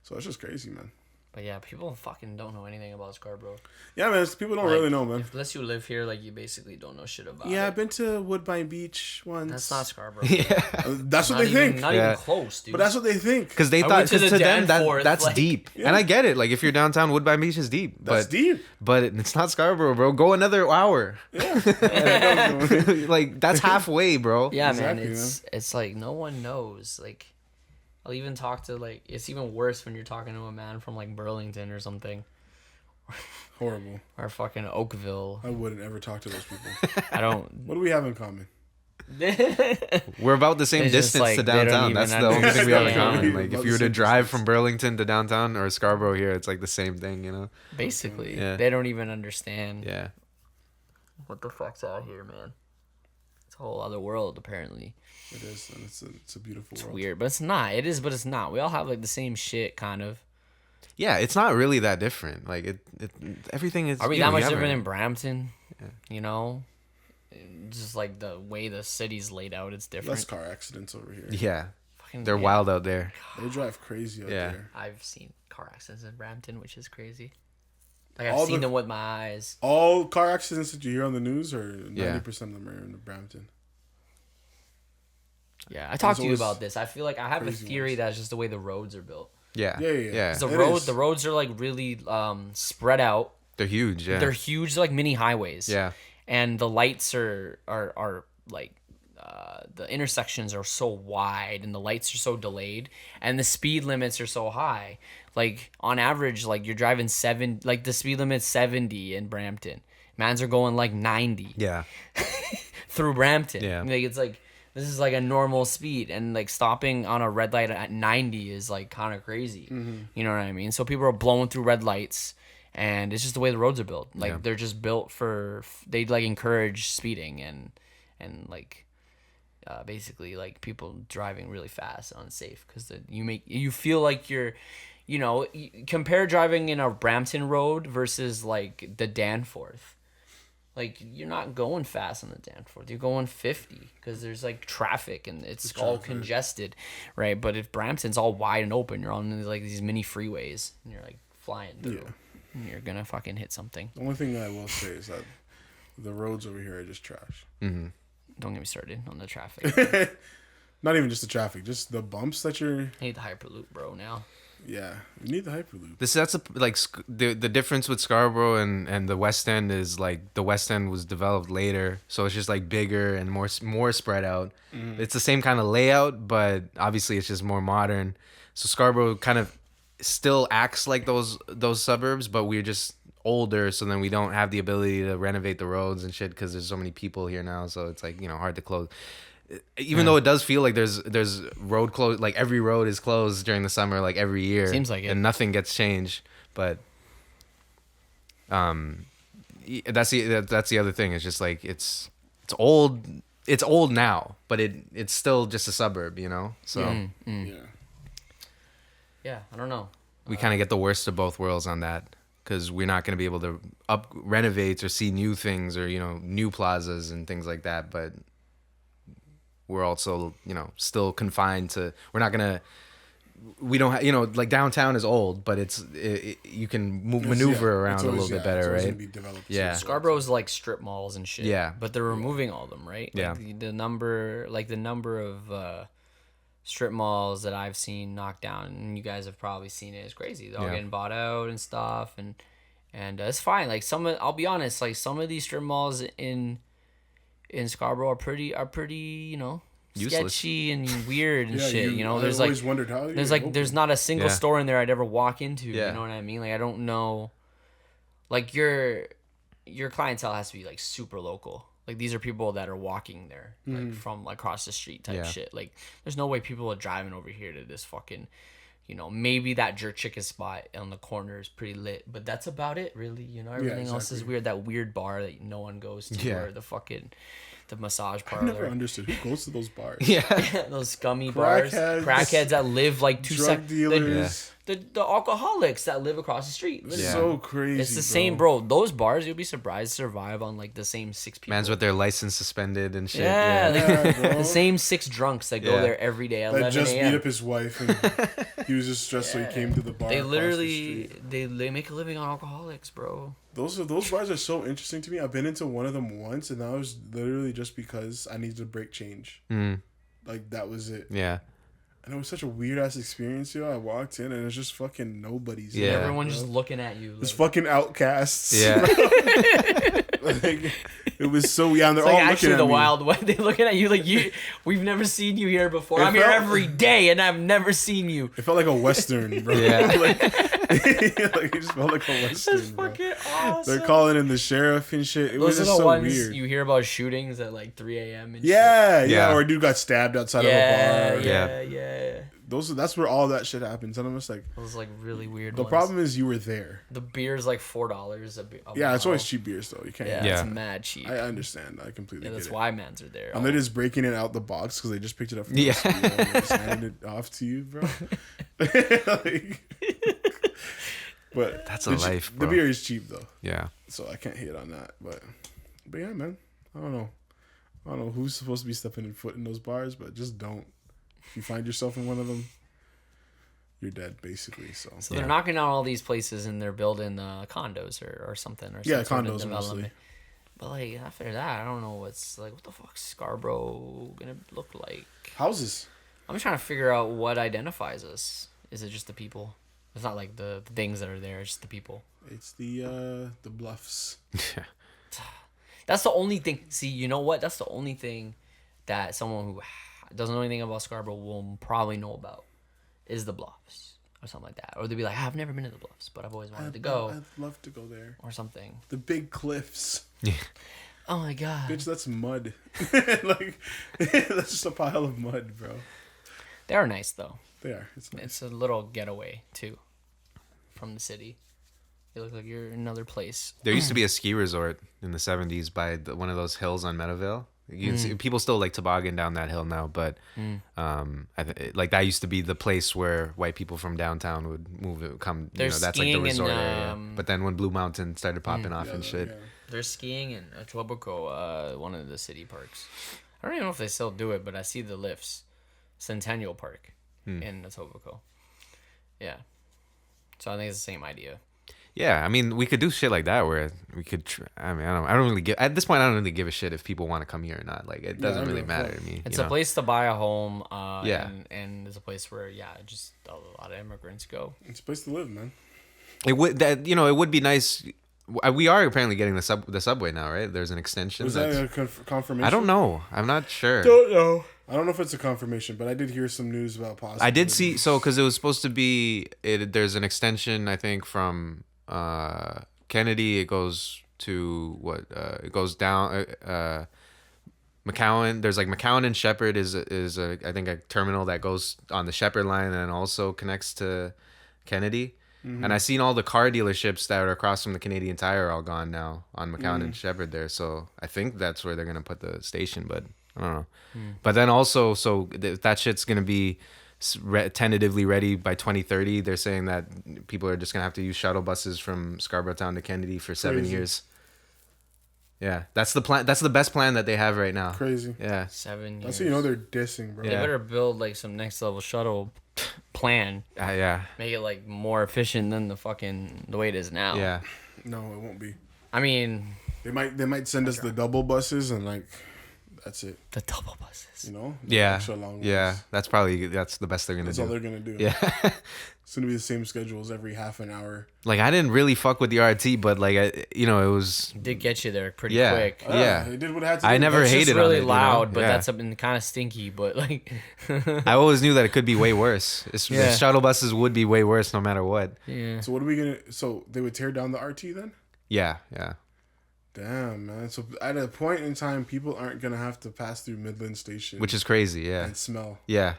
So it's just crazy, man. But yeah, people fucking don't know anything about Scarborough. Yeah, man. People don't Like, really know, man. Unless you live here, like you basically don't know shit about Yeah, it. I've been to Woodbine Beach once. That's not Scarborough. That's what Not they even, think. Not Yeah. even close, dude. But that's what they think. Because they I thought, went to because the to them Danforth, that's like- deep, and I get it. Like if you're downtown, Woodbine Beach is deep. That's but deep. But it's not Scarborough, bro. Go another hour. Like that's halfway, bro. Yeah, Exactly, man. It's like no one knows. Like, I'll even talk to like it's even worse when you're talking to a man from like Burlington or something, Horrible. or fucking Oakville. I wouldn't ever talk to those people. I don't. What do we have in common? We're about the same It's just distance like, to they don't downtown. even That's the only thing we have in understand. common. Like About if you the were to same drive distance. from Burlington to downtown or Scarborough here, it's like the same thing, you know? Basically, Yeah. they don't even understand Yeah. what the fuck's out here, man. It's a whole other world, apparently. It is, and it's a beautiful world. Weird, but it's not. It is, but it's not. We all have like the same shit, kind of. Yeah, it's not really that different. Like it everything is. Are we you that know, much you have different it. in Brampton? You know, just like the way the city's laid out, it's different. Less car accidents over here. Yeah, Fucking, they're yeah. wild out there. They drive crazy out Yeah. there. I've seen car accidents in Brampton, which is crazy. Like I've All seen the- them with my eyes. All car accidents that you hear on the news, or 90% Yeah. of them are in Brampton. Yeah, I talked to you always about this. I feel like I have a crazy theory ones. that's just the way the roads are built. Yeah, Yeah, yeah, yeah. 'Cause It the is. roads are like really spread out. They're huge. Yeah, They're huge, like mini highways. yeah, And the lights are like the intersections are so wide and the lights are so delayed and the speed limits are so high. Like on average, like you're driving like the speed limit's 70 in Brampton. Mans are going like 90 yeah, through Brampton. Yeah. Like it's like this is like a normal speed, and like stopping on a red light at 90 is like kind of crazy. You know what I mean? So people are blowing through red lights, and it's just the way the roads are built. Like Yeah. they're just built for they like encourage speeding and like basically like people driving really fast unsafe because you feel like you're. You know, compare driving in a Brampton road versus like the Danforth. Like you're not going fast on the Danforth. You're going 50 because there's like traffic and it's all congested, right? But if Brampton's all wide and open, you're on like these mini freeways and you're like flying through. Yeah. And you're gonna fucking hit something. The only thing I will say is that the roads over here are just trash. Don't get me started on the traffic. Not even just the traffic, just the bumps that you're. I hate the Hyperloop, bro. Now. Yeah, you need the Hyperloop. the difference with Scarborough and the West End is like the West End was developed later, so it's just like bigger and more spread out. It's the same kind of layout, but obviously it's just more modern. So Scarborough kind of still acts like those suburbs, but we're just older, so then we don't have the ability to renovate the roads and shit because there's so many people here now, so it's like, you know, hard to close. Even though it does feel like there's road close, like every road is closed during the summer, like every year. Seems like it. and nothing gets changed. But that's the other thing. It's just like it's old. It's old now, but it's still just a suburb, you know. So Yeah. Yeah, I don't know. we kind of get the worst of both worlds on that because we're not going to be able to renovate or see new things or, you know, new plazas and things like that. But we're also, you know, still confined to. We're not gonna. We don't have, you know, like downtown is old, but you can maneuver around a little bit better, right? Yeah. Scarborough's like strip malls and shit. Yeah. But they're removing all of them, right? Yeah. Like the number of strip malls that I've seen knocked down, and you guys have probably seen it, is crazy. They're all Yeah. getting bought out and stuff, and And it's fine. Like I'll be honest, like some of these strip malls in Scarborough are pretty, you know, Useless. sketchy and weird and Yeah, shit. You know, I there's always like wondered how there's not a single Yeah. store in there I'd ever walk into. Yeah. You know what I mean? Like I don't know. Like your clientele has to be like super local. Like these are people that are walking there, like from like across the street type Yeah. shit. Like there's no way people are driving over here to this fucking, you know, maybe that jerk chicken spot on the corner is pretty lit, but that's about it, really. You know, everything else is exactly. weird. That weird bar that no one goes to, Yeah. or the massage I never parlor. understood who goes to those bars. Yeah. Those scummy Crackheads, crackheads that live like Drug dealers. the alcoholics that live across the street. It's Yeah. so crazy. It's the same, bro. Those bars, you'll be surprised, survive on like the same 6 people. Man's with their license suspended and shit. Yeah, Yeah, like, bro. the same 6 drunks that go Yeah. there every day at That 11 just beat a.m. up his wife, and he was just stressed, so he came to the bar. They across the literally street. they make a living on alcoholics, bro. Those bars are so interesting to me. I've been into one of them once, and that was literally just because I needed a break change. Mm. Like that was it. Yeah. And it was such a weird ass experience, yo. I walked in and it was just fucking nobody's. Yeah. Everyone bro. just looking at you. Just Like, fucking outcasts. Yeah. Like, it was so yeah, and they're it's like all actually looking at the me. Wild West. They looking at you like we've never seen you here before. It I'm here felt- every day and I've never seen you. It felt like a western, bro. Yeah. like, it just felt like a That's western, bro. fucking awesome. They're calling in the sheriff and shit. It was Those are just the so ones weird. you hear about shootings at like 3 a.m. and Yeah, Yeah. or a dude got stabbed outside shit. of a Yeah, bar. yeah. That's where all that shit happens. And I'm just like, Those like really weird the ones. problem is you were there. The beer's like $4 a Yeah, it's bottle. always cheap beers though. You can't. Yeah, Yeah. it's mad cheap. I understand. I completely Yeah, that's get it. why mans are there. And they're just breaking it out the box because they just picked it up from Yeah. the studio and they're just handing it off to you, bro. Like, but That's a the life, The bro. beer is cheap though, Yeah. so I can't hate on that. But yeah, man, I don't know who's supposed to be stepping foot in those bars, but just don't. If you find yourself in one of them, you're dead basically. So So they're knocking out all these places and they're building condos or something. Or yeah, some sort of condos development. mostly. But like after that, I don't know what's like. What the fuck's Scarborough gonna look like? Houses. I'm trying to figure out what identifies us. Is it just the people? It's not like the things that are there. It's just the people. It's the bluffs. That's the only thing. See, you know what? That's the only thing that someone who doesn't know anything about Scarborough will probably know about is the Bluffs or something like that. Or they'll be like, I've never been to the Bluffs, but I've always wanted to go I'd love to go there. or something. The big cliffs. Oh my god. Bitch, that's mud. Like, that's just a pile of mud, bro. They are nice though. They are. It's nice. It's a little getaway too from the city. You look like you're in another place. There used to be a ski resort in the 70s by one of those hills on Meadowvale. You can see, people still like toboggan down that hill now, but like that used to be the place where white people from downtown would move, come. You know, There's that's like the skiing resort in, area. But then when Blue Mountain started popping off and shit, Yeah. There's skiing in Etobicoke, one of the city parks. I don't even know if they still do it, but I see the lifts. Centennial Park in Etobicoke. Yeah. So I think it's the same idea. yeah, I mean, we could do shit like that where we could. I mean, I don't really give at this point. I don't really give a shit if people want to come here or not. Like, it doesn't I really don't matter fuck. to me. It's you a know? place to buy a home. Yeah. And it's a place where, just a lot of immigrants go. It's a place to live, man. It would that it would be nice. We are apparently getting the subway now, right? There's an extension. Was that a confirmation? I don't know. I'm not sure. know. I don't know if it's a confirmation, but I did hear some news about possibly. I did see because it was supposed to be. There's an extension, I think, from Kennedy. It goes to what? It goes down. McCowan. There's like McCowan and Shepherd is I think a terminal that goes on the Shepherd line and also connects to Kennedy. And I seen all the car dealerships that are across from the Canadian Tire are all gone now on McCowan and Shepherd there. So I think that's where they're gonna put the station, but I don't know. But then also, so that shit's gonna be tentatively ready by 2030. They're saying that people are just gonna have to use shuttle buses from Scarborough Town to Kennedy for 7 Crazy. years. Yeah, that's the plan. That's the best plan that they have right now. Crazy. Yeah, 7 years. That's how you know they're dissing, bro. They Yeah. better build like some next level shuttle plan. yeah, Make it like more efficient than the way it is now. yeah. No, it won't be. I mean, They might send us the double buses and like That's it. The double buses. You know. Yeah. Extra long Yeah. ones. That's the best they're gonna That's do. all they're gonna do. Yeah. It's gonna be the same schedules every half an hour. Like I didn't really fuck with the RT, but like it was. Did get you there pretty Yeah. quick. Yeah. It did what it had to do. I never It's hated just really on it, loud, but yeah. that's something kind of stinky. But like, I always knew that it could be way worse. Yeah. Shuttle buses would be way worse no matter what. yeah. So what are we gonna? So they would tear down the RT then? Yeah, yeah. Damn, man. So at a point in time, people aren't gonna have to pass through Midland Station, Which is crazy, yeah. and smell. Yeah.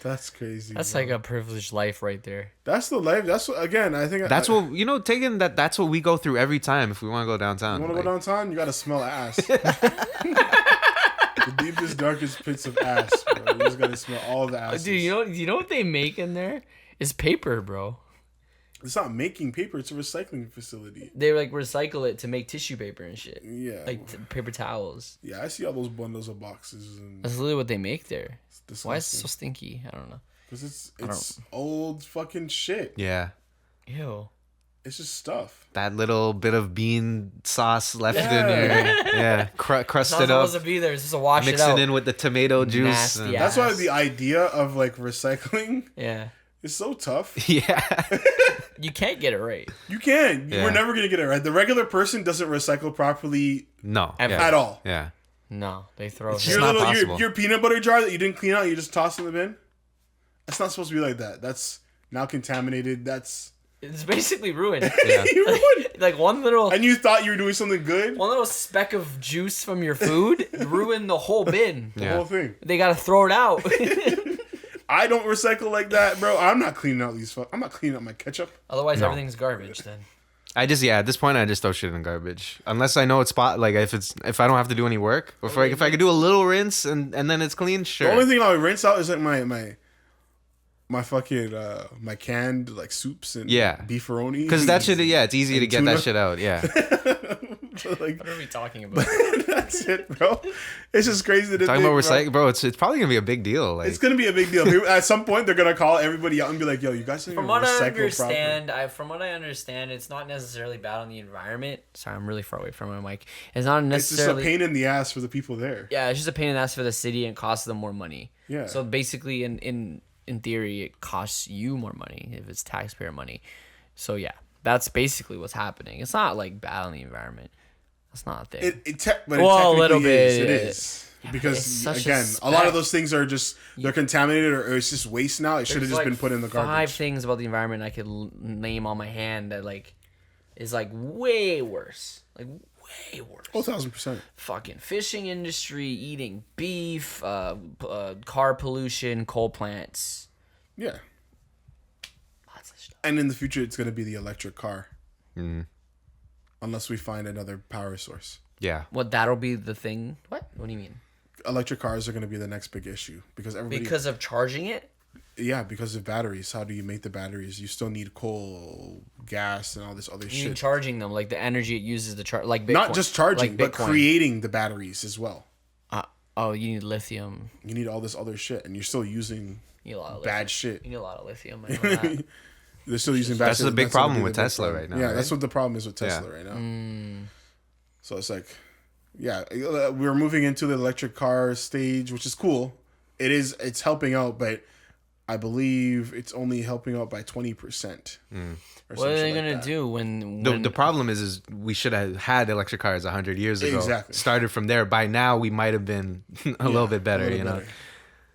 That's crazy. That's bro. like a privileged life right there. That's the life. That's what, again. I think That's what taking that's what we go through every time if we want to go downtown. You want to Like, go downtown? You gotta smell ass. The deepest, darkest pits of ass, bro. You just gotta smell all the ass. Dude, you know what they make in there? Is paper, bro. It's not making paper. It's a recycling facility. They like recycle it to make tissue paper and shit. Yeah. Like paper towels. Yeah, I see all those bundles of boxes, and That's literally what they make there. it's Why is it so stinky? I don't know. Because it's old fucking shit. yeah. Ew. It's just stuff. That little bit of bean sauce left in Yeah. there. Yeah. It's Crust not it up. supposed to be there. It's just to wash Mix it out. it in with the tomato juice. Nasty and- ass. That's why the idea of like recycling Yeah. is so tough. Yeah. You can't get it right. You can. Yeah. We're never gonna get it right. The regular person doesn't recycle properly No. Ever. Yeah. at all. Yeah. No, they throw It's it. just Your not little possible. your peanut butter jar that you didn't clean out, you just toss in the bin. That's not supposed to be like that. That's now contaminated. That's It's basically ruined. Yeah. you ruined. Like one little And you thought you were doing something good. speck of juice from your food ruined the whole bin. The Yeah. whole thing. They gotta throw it out. I don't recycle like that, bro. I'm not cleaning out these. I'm not cleaning out my ketchup. Otherwise, No. everything's garbage. Then At this point I just throw shit in the garbage. Unless I know it's spot like if I don't have to do any work. Or if I could do a little rinse and then it's clean, sure. The only thing I'll rinse out is like my fucking my canned like soups and Yeah. beefaroni. Because that shit, yeah, it's easy to get tuna. that shit out. Yeah. like what are we talking about? that's it, bro. It's just crazy to Talking think, about recycling, bro. It's probably gonna be a big deal. Like, It's gonna be a big deal. People, at some point, they're gonna call everybody out and be like, "Yo, you guys need to From what I recycle properly." understand, it's not necessarily bad on the environment. Sorry, I'm really far away from my mic. It's not It's just a necessarily. pain in the ass for the people there. Yeah, it's just a pain in the ass for the city and costs them more money. Yeah. So basically, in theory, it costs you more money if it's taxpayer money. So yeah, that's basically what's happening. It's not like bad on the environment. That's not a thing. But Well, a technically little is. bit. It is. It's Because such a again, a lot speck. of those things are just they're contaminated or it's just waste now. It should have There's just like been put in the 5 garbage. things about the environment I could name on my hand that like is like way worse. Like way worse. 1,000%. Fucking fishing industry, eating beef, car pollution, coal plants. Yeah. Lots of stuff. And in the future, it's gonna be the electric car, mm, unless we find another power source. yeah. What, that'll be the thing? What? What do you mean? Electric cars are gonna be the next big issue because everybody. Because of charging it? Yeah, because of batteries. How do you make the batteries? You still need coal, gas, and all this other You mean shit. charging them, like the energy it uses to charge, like Bitcoin. Not just charging, like but Bitcoin. creating the batteries as well. Oh, you need lithium. You need all this other shit, and you're still using You need a lot of bad lithium. shit. You need a lot of lithium. I know that. They're still using bad That's shit. the big That's gonna problem be with the big Tesla problem. right now, Yeah, right? that's what the problem is with Yeah. Tesla right now. Mm. So it's like, yeah, we're moving into the electric car stage, which is cool. It's helping out, but I believe it's only helping out by 20%. What are they gonna do when The problem is we should have had electric cars 100 years ago. Exactly. Started from there. By now, we might have been a little bit better. little You know. better.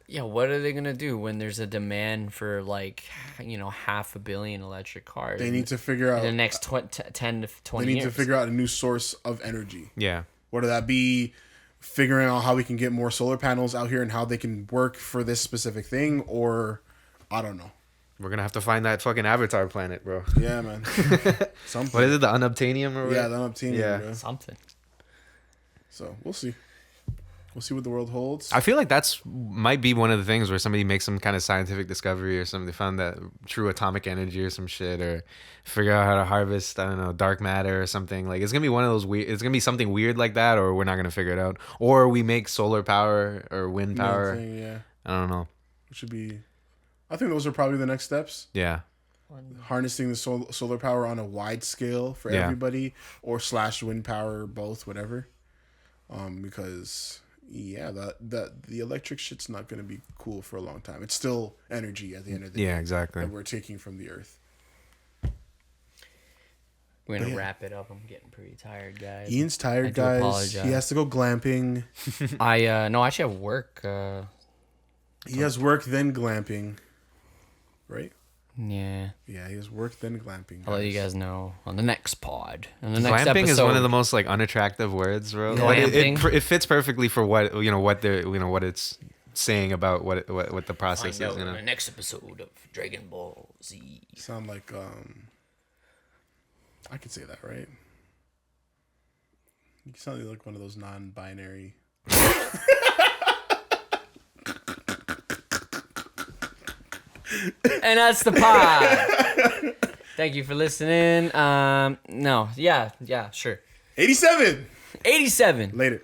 Yeah, what are they gonna do when there's a demand for like 500 million electric cars? They need to figure out. in the next 10 to 20 They need years. to figure out a new source of energy. Yeah. Whether that be figuring out how we can get more solar panels out here and how they can work for this specific thing, or I don't know. We're gonna have to find that fucking Avatar planet, bro. Yeah, man. Something. What is it? The unobtainium or Yeah, whatever? the unobtainium. Yeah. Bro. something. So we'll see. We'll see what the world holds. I feel like that's might be one of the things where somebody makes some kind of scientific discovery or something. They found that true atomic energy or some shit, or figure out how to harvest, I don't know, dark matter or something. Like it's gonna be one of those weird. It's gonna be something weird like that, or we're not gonna figure it out. Or we make solar power or wind Main power. thing, yeah, I don't know. which would be. I think those are probably the next steps. Yeah. Harnessing the solar power on a wide scale for Yeah. everybody, or / wind power, both, whatever. because yeah, the electric shit's not gonna be cool for a long time. It's still energy at the end of the day. Yeah, exactly. That we're taking from the earth. We're gonna Yeah. wrap it up. I'm getting pretty tired, guys. Ian's tired, I do guys. apologize. He has to go glamping. I no, I actually have work. He has work, then glamping. Right? Yeah, Yeah, he has work, then glamping. I'll let you guys know on the next pod. On the next Glamping episode. is one of the most like unattractive words, bro. Yeah. But Glamping? it fits perfectly for what what they're what it's saying about what the process Find is. out You in know. the next episode of Dragon Ball Z. Sound like I could say that, right? You sound like one of those non-binary. And that's the pod. Thank you for listening. No, yeah, sure. 87. 87. Later.